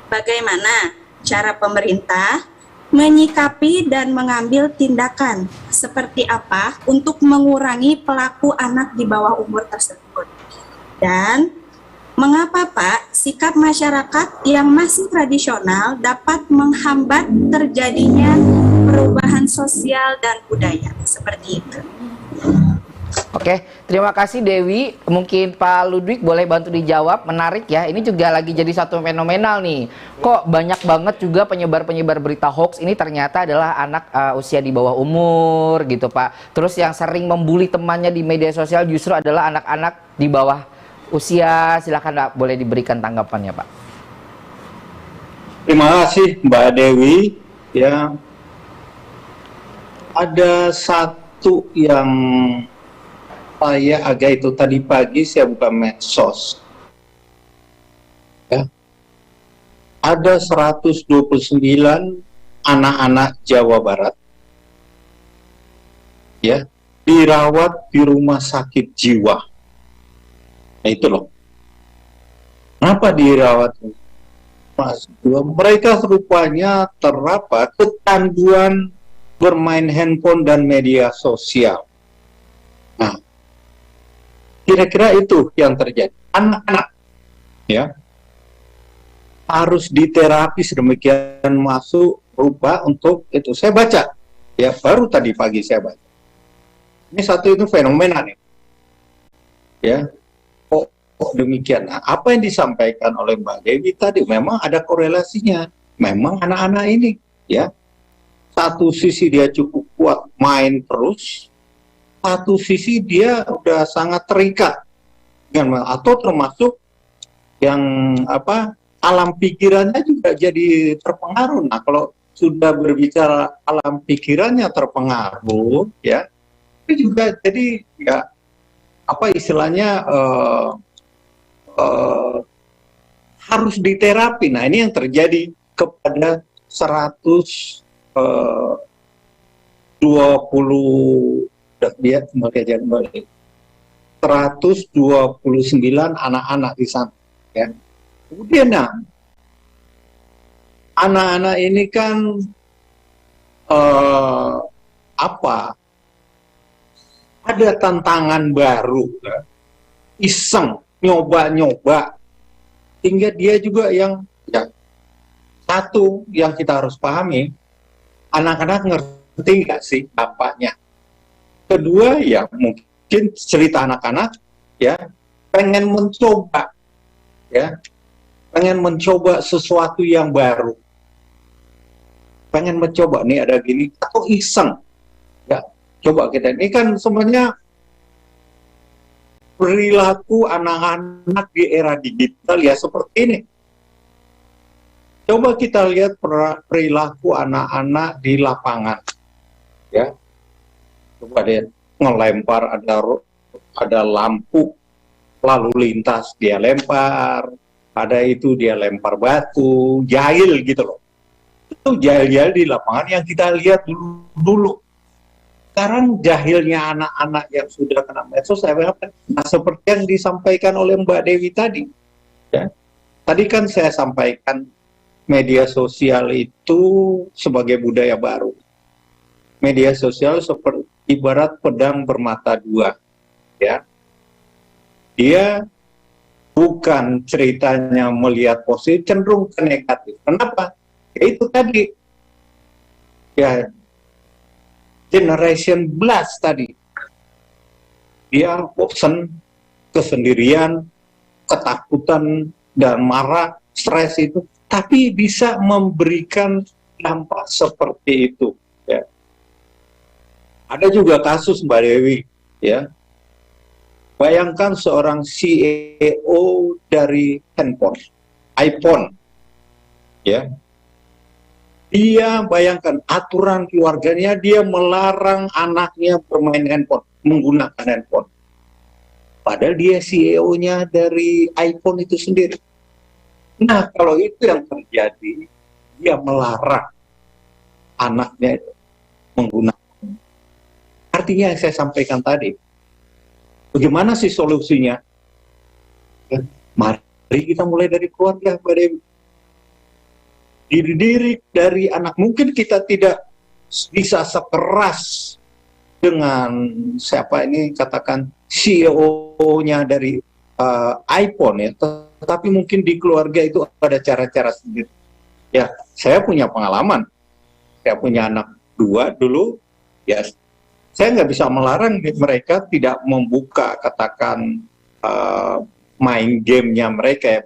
Bagaimana cara pemerintah menyikapi dan mengambil tindakan seperti apa untuk mengurangi pelaku anak di bawah umur tersebut? Dan mengapa Pak, sikap masyarakat yang masih tradisional dapat menghambat terjadinya perubahan sosial dan budaya seperti itu? Oke, terima kasih Dewi. Mungkin Pak Ludwig boleh bantu dijawab. Menarik ya, ini juga lagi jadi satu fenomenal nih. Kok banyak banget juga penyebar-penyebar berita hoax ini ternyata adalah anak usia di bawah umur gitu Pak. Terus yang sering membuli temannya di media sosial justru adalah anak-anak di bawah usia. Silakan Pak, boleh diberikan tanggapannya Pak. Terima kasih Mbak Dewi. Ya, ada satu yang saya agak itu tadi pagi saya buka medsos. Ya. Ada 129 anak-anak Jawa Barat ya dirawat di rumah sakit jiwa. Nah, itu loh. Kenapa dirawat? Mereka rupanya terdapat kecanduan bermain handphone dan media sosial. Nah, kira-kira itu yang terjadi. Anak-anak ya harus diterapi sedemikian masuk rupa untuk itu. Saya baca ya, baru tadi pagi saya baca. Ini satu itu fenomena nih. Ya. Kok demikian? Nah, apa yang disampaikan oleh Mbak Dewi tadi memang ada korelasinya. Memang anak-anak ini ya satu sisi dia cukup kuat main terus, satu sisi dia udah sangat terikat dengan atau termasuk yang apa alam pikirannya juga jadi terpengaruh. Nah, kalau sudah berbicara alam pikirannya terpengaruh ya itu juga jadi ya apa istilahnya harus diterapi. Nah, ini yang terjadi kepada 129 anak-anak di sana ya. Kemudian anak-anak ini kan ada tantangan baru ya. Iseng nyoba-nyoba hingga dia juga yang ya satu yang kita harus pahami, anak-anak ngerti nggak sih dampaknya. Kedua ya mungkin cerita anak-anak ya pengen mencoba ya, pengen mencoba sesuatu yang baru, pengen mencoba nih ada gini atau iseng ya Coba kita, ini kan sebenarnya perilaku anak-anak di era digital ya seperti ini. Coba kita lihat perilaku anak-anak di lapangan, ya. Coba lihat, ngelempar, ada lampu lalu lintas dia lempar, ada itu dia lempar batu, jahil gitu loh. Itu jahil-jahil di lapangan yang kita lihat dulu. Sekarang jahilnya anak-anak yang sudah kena medsos, nah, seperti yang disampaikan oleh Mbak Dewi tadi. Ya. Tadi kan saya sampaikan media sosial itu sebagai budaya baru. Media sosial seperti ibarat pedang bermata dua. Ya. Dia bukan ceritanya melihat positif, cenderung ke negatif. Kenapa? Ya itu tadi. Ya, generation blast tadi. Dia bosan, kesendirian, ketakutan, dan marah, stres itu. Tapi bisa memberikan dampak seperti itu. Ya. Ada juga kasus Mbak Dewi. Ya. Bayangkan seorang CEO dari handphone, iPhone. Ya. Dia bayangkan aturan keluarganya, dia melarang anaknya bermain handphone, menggunakan handphone. Padahal dia CEO-nya dari iPhone itu sendiri. Nah, kalau itu yang terjadi, dia melarang anaknya menggunakan. Artinya yang saya sampaikan tadi, bagaimana sih solusinya? Ya, mari kita mulai dari keluarga, Mbak Dewi. Dididik dari anak. Mungkin kita tidak bisa sekeras dengan siapa ini katakan CEO-nya dari iPhone ya, tetapi mungkin di keluarga itu ada cara-cara sendiri. Ya, saya punya pengalaman. Saya punya anak 2 dulu, ya saya nggak bisa melarang mereka tidak membuka katakan main gamenya mereka ya,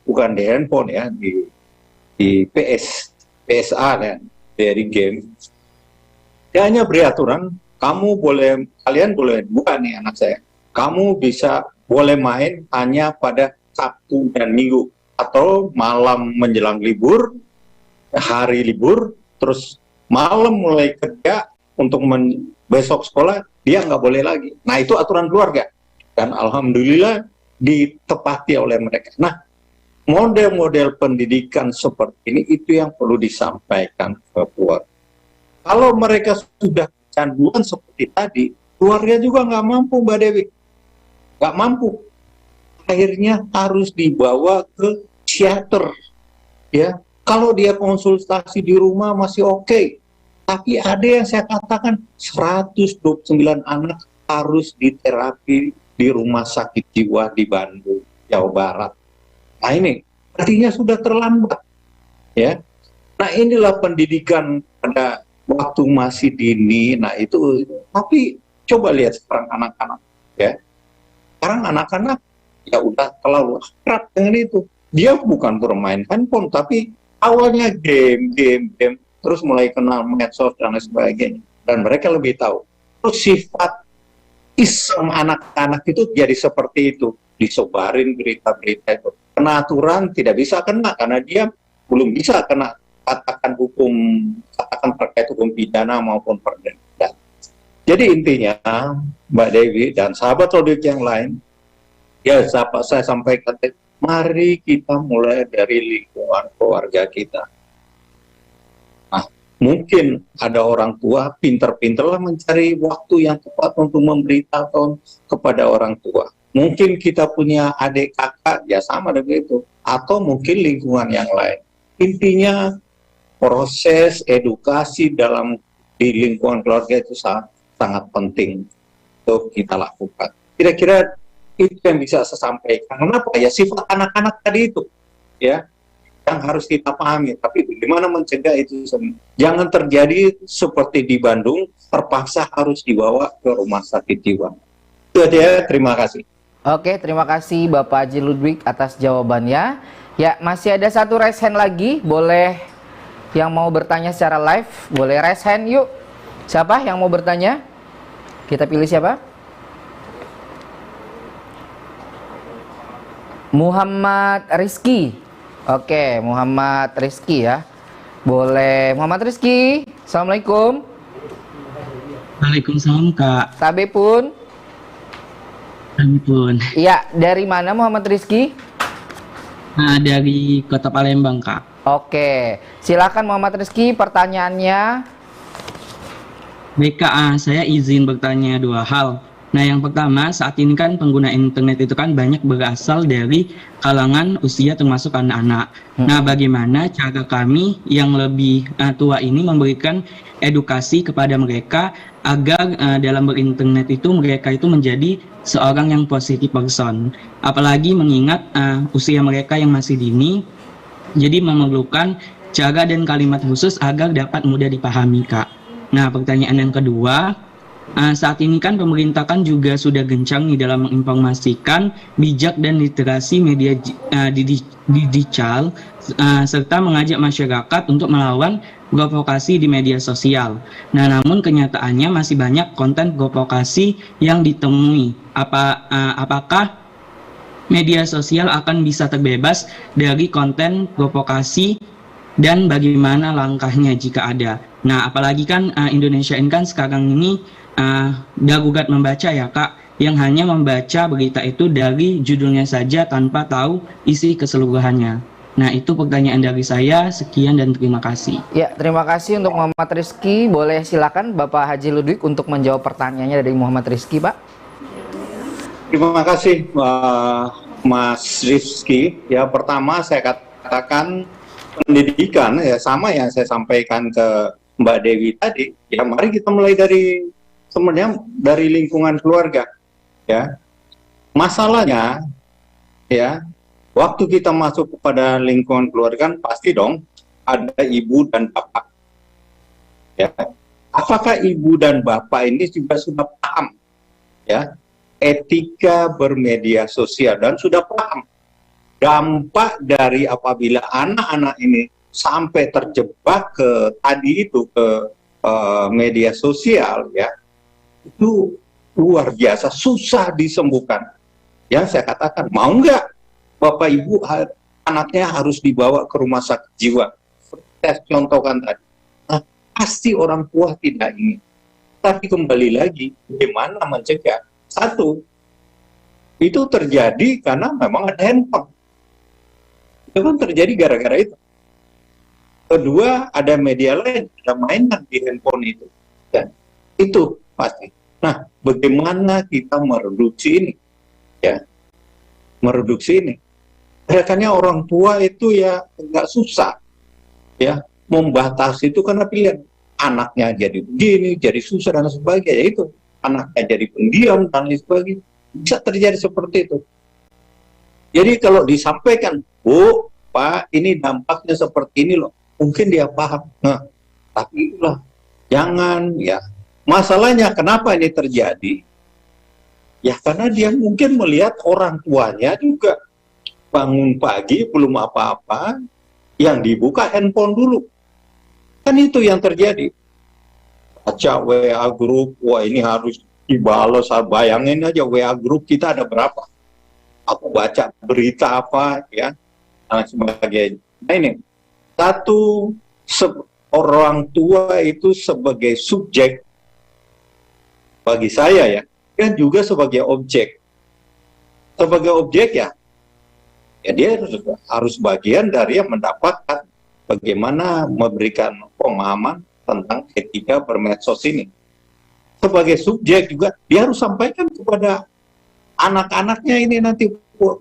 bukan di handphone ya, di PSA ya, dari game. Dia hanya beri aturan, kalian boleh buka nih anak saya. Kamu boleh main hanya pada Sabtu dan Minggu atau malam menjelang libur, hari libur, terus malam mulai kerja untuk besok sekolah dia nggak boleh lagi. Nah itu aturan keluarga dan alhamdulillah ditepati oleh mereka. Nah model-model pendidikan seperti ini itu yang perlu disampaikan ke keluarga. Kalau mereka sudah kecanduan seperti tadi, keluarga juga nggak mampu, Mbak Dewi. Nggak mampu. Akhirnya harus dibawa ke psikiater. Ya, kalau dia konsultasi di rumah masih oke. Tapi ada yang saya katakan 129 anak harus diterapi di rumah sakit jiwa di Bandung, Jawa Barat. Nah ini artinya sudah terlambat, ya. Nah inilah pendidikan pada waktu masih dini. Nah itu, tapi coba lihat sekarang anak-anak, ya. Sekarang anak-anak ya udah terlalu akrab dengan itu. Dia bukan bermain handphone, tapi awalnya game, terus mulai kenal medsos dan lain sebagainya. Dan mereka lebih tahu. Terus sifat iseng anak-anak itu jadi seperti itu. Disebarin berita-berita itu. Kena aturan tidak bisa kena karena dia belum bisa kena katakan terkait hukum pidana maupun perdata. Jadi intinya Mbak Dewi dan sahabat Rodik yang lain, ya saya sampaikan, mari kita mulai dari lingkungan keluarga kita. Nah, mungkin ada orang tua pinter-pinterlah mencari waktu yang tepat untuk memberitahu kepada orang tua. Mungkin kita punya adik kakak, ya sama dengan itu. Atau mungkin lingkungan yang lain. Intinya proses edukasi di lingkungan keluarga itu sangat penting untuk kita lakukan. Kira-kira itu yang bisa saya sampaikan. Kenapa? Ya sifat anak-anak tadi itu. Ya, yang harus kita pahami. Tapi bagaimana mencegah itu semua? Jangan terjadi seperti di Bandung, terpaksa harus dibawa ke rumah sakit jiwa. Itu aja, terima kasih. Oke, terima kasih Bapak Haji Ludwig atas jawabannya. Ya, masih ada satu raise hand lagi. Boleh yang mau bertanya secara live, boleh raise hand yuk. Siapa yang mau bertanya? Kita pilih siapa? Muhammad Rizky. Oke, Muhammad Rizky ya. Boleh, Muhammad Rizky. Assalamualaikum. Waalaikumsalam Kak. Tabe pun. Ampun. Iya, dari mana Muhammad Rizky? Dari Kota Palembang Kak. Oke, silakan Muhammad Rizky, pertanyaannya. Baik Kak, saya izin bertanya dua hal. Nah, yang pertama, saat ini kan pengguna internet itu kan banyak berasal dari kalangan usia termasuk anak-anak. Nah, bagaimana cara kami yang lebih tua ini memberikan edukasi kepada mereka agar dalam berinternet itu mereka itu menjadi seorang yang positif person. Apalagi mengingat usia mereka yang masih dini, jadi memerlukan cara dan kalimat khusus agar dapat mudah dipahami Kak. Nah, pertanyaan yang kedua, saat ini kan pemerintah kan juga sudah gencar nih dalam menginformasikan bijak dan literasi media digital serta mengajak masyarakat untuk melawan provokasi di media sosial. Nah, namun kenyataannya masih banyak konten provokasi yang ditemui. Apakah media sosial akan bisa terbebas dari konten provokasi dan bagaimana langkahnya jika ada? Nah, apalagi kan Indonesia ini kan sekarang ini darurat membaca ya Kak, yang hanya membaca berita itu dari judulnya saja tanpa tahu isi keseluruhannya. Nah, itu pertanyaan dari saya. Sekian dan terima kasih. Ya, terima kasih untuk Muhammad Rizky. Boleh silakan Bapak Haji Ludwig untuk menjawab pertanyaannya dari Muhammad Rizky, Pak. Terima kasih Mas Rizky. Ya, pertama saya katakan pendidikan ya sama yang saya sampaikan ke Mbak Dewi tadi. Ya, mari kita mulai dari sebenarnya dari lingkungan keluarga. Ya, masalahnya ya waktu kita masuk kepada lingkungan keluarga kan pasti dong ada ibu dan bapak. Ya, apakah ibu dan bapak ini juga sudah paham ya etika bermedia sosial dan sudah paham dampak dari apabila anak-anak ini sampai terjebak ke tadi itu ke media sosial ya, itu luar biasa susah disembuhkan. Yang saya katakan, mau nggak Bapak Ibu anaknya harus dibawa ke rumah sakit jiwa? Saya contohkan tadi. Nah, pasti orang tua tidak ingin. Tapi kembali lagi, bagaimana mencegah? Satu, itu terjadi karena memang ada handphone. Itu kan terjadi gara-gara itu. Kedua, ada media lain, ada mainan di handphone itu. Ya, itu pasti. Nah, bagaimana kita mereduksi ini? Ya, mereduksi ini. Kelihatannya orang tua itu ya nggak susah, ya, membatasi itu karena pilihan. Anaknya jadi begini, jadi susah dan sebagainya. Itu anaknya jadi pendiam dan lain sebagainya. Bisa terjadi seperti itu. Jadi kalau disampaikan, Bu, Pak, ini dampaknya seperti ini loh. Mungkin dia paham. Nah, tapi itulah, jangan ya. Masalahnya kenapa ini terjadi? Ya karena dia mungkin melihat orang tuanya juga bangun pagi belum apa-apa, yang dibuka handphone dulu. Kan itu yang terjadi. Baca WA grup, wah ini harus dibalas. Bayangin aja WA grup kita ada berapa. Aku baca berita apa ya, dan sebagainya. Nah ini, satu, orang tua itu sebagai subjek, bagi saya ya, dan juga sebagai objek. Sebagai objek ya dia harus bagian dari yang mendapatkan bagaimana memberikan pemahaman tentang etika bermedsos ini. Sebagai subjek juga, dia harus sampaikan kepada anak-anaknya ini nanti,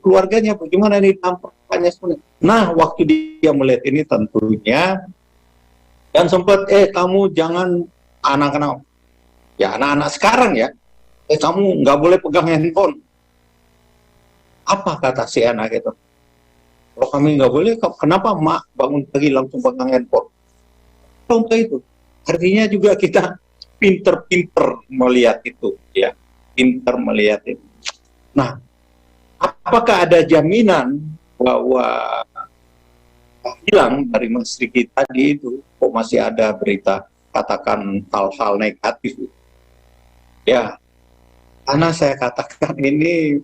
keluarganya, bagaimana ini dampaknya sebenarnya. Nah, waktu dia melihat ini tentunya, dan sempat, kamu jangan anak-anak, ya anak-anak sekarang ya, kamu nggak boleh pegang handphone. Apa kata si anak itu? Kalau kami nggak boleh, kenapa mak bangun pagi langsung pegang handphone? Contoh itu. Artinya juga kita pinter-pinter melihat itu, ya, pinter melihat itu. Nah, apakah ada jaminan bahwa hilang dari Mas Riki tadi itu, kok masih ada berita katakan hal-hal negatif? Ya, Karena saya katakan ini,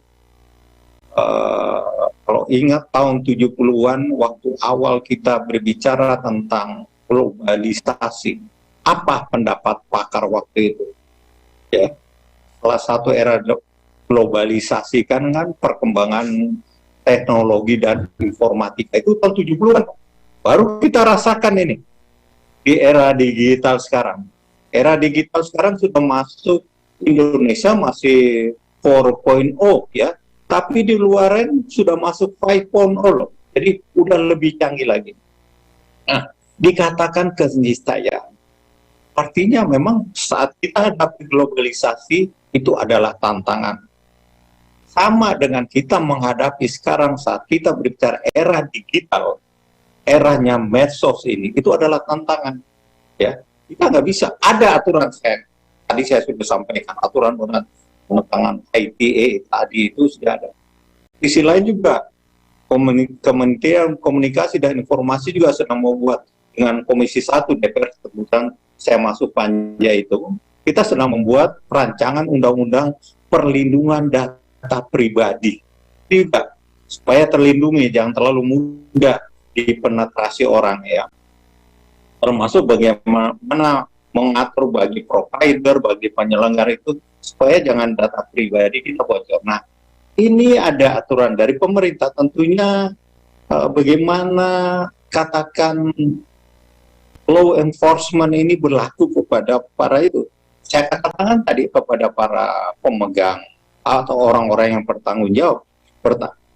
kalau ingat tahun 70-an, waktu awal kita berbicara tentang globalisasi, apa pendapat pakar waktu itu? Ya, salah satu era globalisasi kan perkembangan teknologi dan informatika itu tahun 70-an. Baru kita rasakan ini di era digital sekarang. Era digital sekarang sudah masuk, Indonesia masih 4.0 ya, tapi di luaran sudah masuk 5.0 loh. Jadi udah lebih canggih lagi. Nah, dikatakan keniscayaan. Artinya memang saat kita hadapi globalisasi itu adalah tantangan. Sama dengan kita menghadapi sekarang saat kita berbicara era digital, eranya medsos ini, itu adalah tantangan. Ya, kita nggak bisa. Ada aturan, tadi saya sudah sampaikan, aturan pengetangan ITA tadi itu sudah ada. Di sisi lain juga, Kementerian Komunikasi dan Informasi juga sedang membuat dengan Komisi 1 DPR, kebetulan saya masuk panja itu, kita sedang membuat rancangan undang-undang perlindungan data pribadi. Tidak, supaya terlindungi, jangan terlalu mudah dipenetrasi orang ya. Termasuk bagaimana mengatur bagi provider, bagi penyelenggara itu, supaya jangan data pribadi kita bocor. Nah, ini ada aturan dari pemerintah tentunya, bagaimana katakan law enforcement ini berlaku kepada para itu. Saya katakan tadi kepada para pemegang atau orang-orang yang bertanggung jawab.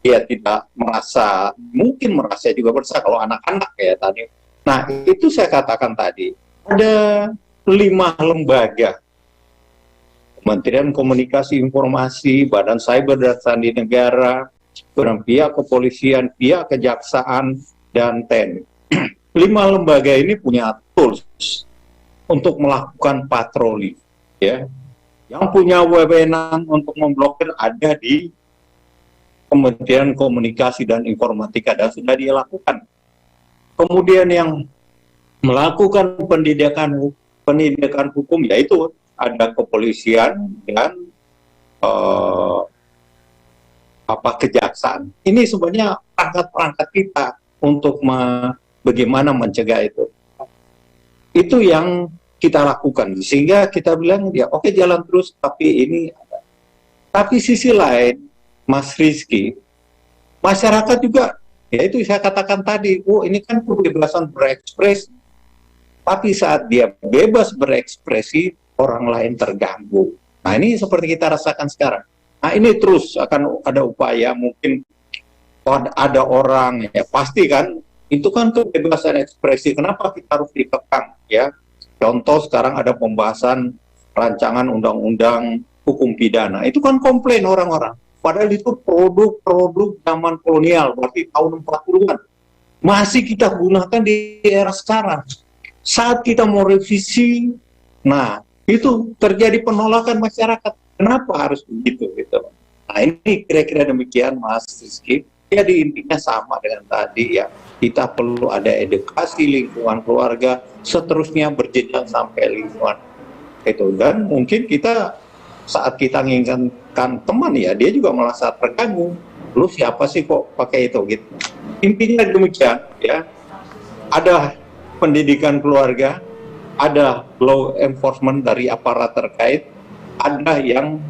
Dia tidak merasa, mungkin merasa juga bersalah kalau anak-anak ya tadi. Nah, itu saya katakan tadi, ada 5 lembaga, Kementerian Komunikasi Informasi, Badan Cyber dan Sandi Negara, pihak kepolisian, pihak kejaksaan, dan TNI. 5 lembaga ini punya tools untuk melakukan patroli. Ya. Yang punya wewenang untuk memblokir ada di Kementerian Komunikasi dan Informatika, dan sudah dilakukan. Kemudian yang melakukan pendidikan hukum, yaitu ada kepolisian dan kejaksaan. Ini sebenarnya perangkat-perangkat kita untuk bagaimana mencegah itu. Itu yang kita lakukan, sehingga kita bilang ya oke, jalan terus, tapi ini ada. Tapi sisi lain, Mas Rizky, masyarakat juga, ya itu saya katakan tadi, ini kan kebebasan berekspresi, tapi saat dia bebas berekspresi, orang lain terganggu. Nah, ini seperti kita rasakan sekarang. Nah, ini terus akan ada upaya, mungkin ada orang, ya pasti kan, itu kan kebebasan ekspresi, kenapa kita harus dikekang, ya. Contoh sekarang ada pembahasan rancangan undang-undang hukum pidana, itu kan komplain orang-orang. Padahal itu produk-produk zaman kolonial, berarti tahun 40-an. Masih kita gunakan di era sekarang. Saat kita mau revisi, nah, itu terjadi penolakan masyarakat. Kenapa harus begitu? Gitu. Nah, ini kira-kira demikian, Mas Rizky. Jadi intinya sama dengan tadi ya. Kita perlu ada edukasi lingkungan keluarga, seterusnya berjenjang sampai lingkungan. Itu. Dan mungkin kita saat kita menginginkan teman ya, dia juga merasa terganggu. Lu siapa sih kok pakai itu gitu. Intinya demikian ya. Ada pendidikan keluarga, ada law enforcement dari aparat terkait, ada yang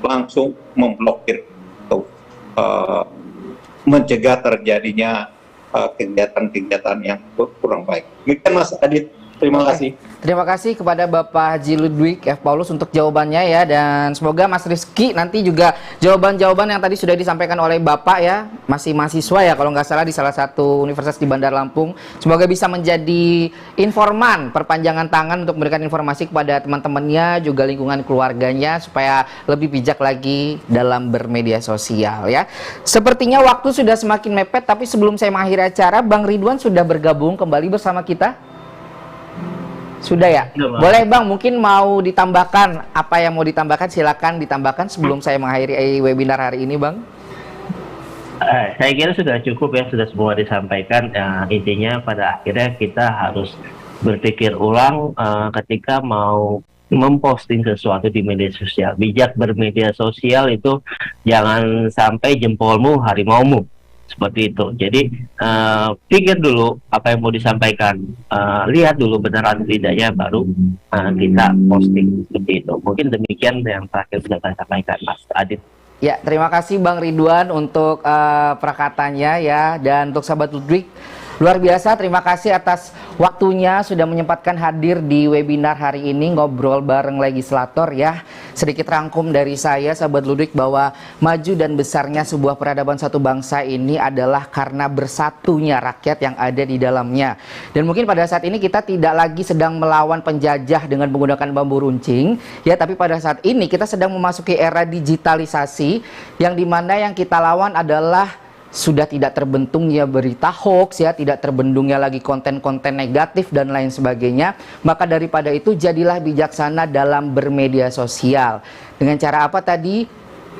langsung memblokir atau mencegah terjadinya kegiatan-kegiatan yang kurang baik. Demikian Mas Adit. Terima kasih. Terima kasih kepada Bapak Haji Ludwig F. Paulus untuk jawabannya ya, dan semoga Mas Rizky nanti juga jawaban-jawaban yang tadi sudah disampaikan oleh Bapak ya, masih mahasiswa ya kalau nggak salah di salah satu universitas di Bandar Lampung, semoga bisa menjadi informan, perpanjangan tangan untuk memberikan informasi kepada teman-temannya, juga lingkungan keluarganya supaya lebih bijak lagi dalam bermedia sosial ya. Sepertinya waktu sudah semakin mepet, tapi sebelum saya mengakhiri acara, Bang Ridwan sudah bergabung kembali bersama kita. Sudah ya? Boleh Bang, mungkin mau ditambahkan, apa yang mau ditambahkan silakan ditambahkan sebelum saya mengakhiri webinar hari ini Bang. Saya kira sudah cukup ya, sudah semua disampaikan. Intinya pada akhirnya kita harus berpikir ulang ketika mau memposting sesuatu di media sosial. Bijak bermedia sosial itu jangan sampai jempolmu harimaumu, seperti itu. Jadi pikir dulu apa yang mau disampaikan, lihat dulu beneran tidaknya, baru kita posting, seperti itu. Mungkin demikian yang terakhir bisa saya sampaikan, Mas Adit. Ya, terima kasih Bang Ridwan untuk perkataannya ya, dan untuk sahabat Ludwig, luar biasa, terima kasih atas waktunya sudah menyempatkan hadir di webinar hari ini ngobrol bareng legislator ya. Sedikit rangkum dari saya sahabat Ludwig, bahwa maju dan besarnya sebuah peradaban satu bangsa ini adalah karena bersatunya rakyat yang ada di dalamnya. Dan mungkin pada saat ini kita tidak lagi sedang melawan penjajah dengan menggunakan bambu runcing ya, tapi pada saat ini kita sedang memasuki era digitalisasi yang dimana yang kita lawan adalah sudah tidak terbentungnya berita hoax ya, tidak terbendungnya lagi konten-konten negatif dan lain sebagainya. Maka daripada itu jadilah bijaksana dalam bermedia sosial. Dengan cara apa tadi?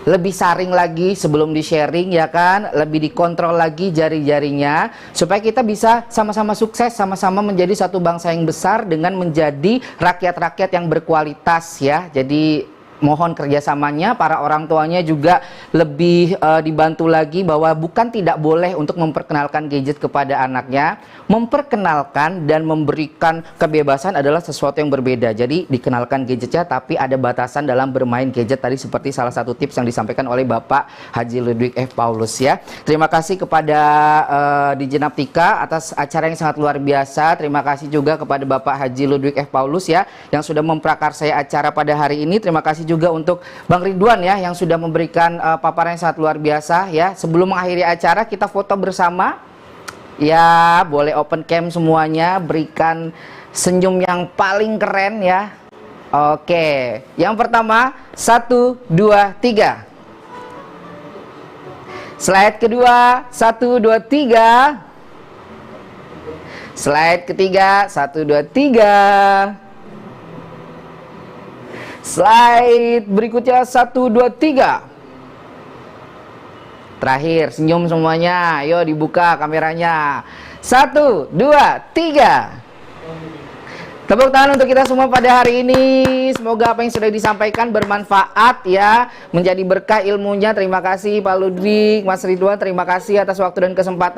Lebih saring lagi sebelum di-sharing ya kan, lebih dikontrol lagi jari-jarinya supaya kita bisa sama-sama sukses, sama-sama menjadi satu bangsa yang besar dengan menjadi rakyat-rakyat yang berkualitas ya. Jadi mohon kerjasamanya, para orang tuanya juga lebih dibantu lagi, bahwa bukan tidak boleh untuk memperkenalkan gadget kepada anaknya. Memperkenalkan dan memberikan kebebasan adalah sesuatu yang berbeda. Jadi dikenalkan gadgetnya tapi ada batasan dalam bermain gadget tadi, seperti salah satu tips yang disampaikan oleh Bapak Haji Ludwig F. Paulus ya. Terima kasih kepada Dijenaptika atas acara yang sangat luar biasa. Terima kasih juga kepada Bapak Haji Ludwig F. Paulus ya, yang sudah memprakarsai acara pada hari ini. Terima kasih juga untuk Bang Ridwan ya, yang sudah memberikan paparan yang sangat luar biasa ya. Sebelum mengakhiri acara, kita foto bersama ya, boleh open cam semuanya, berikan senyum yang paling keren ya. Oke, yang pertama 1, 2, 3. Slide kedua 1, 2, 3. Slide ketiga 1, 2, 3. Slide berikutnya 1, 2, 3. Terakhir senyum semuanya. Ayo dibuka kameranya. 1, 2, 3. Tepuk tangan untuk kita semua pada hari ini. Semoga apa yang sudah disampaikan bermanfaat ya, menjadi berkah ilmunya. Terima kasih Pak Ludwig, Mas Ridwan, terima kasih atas waktu dan kesempatan.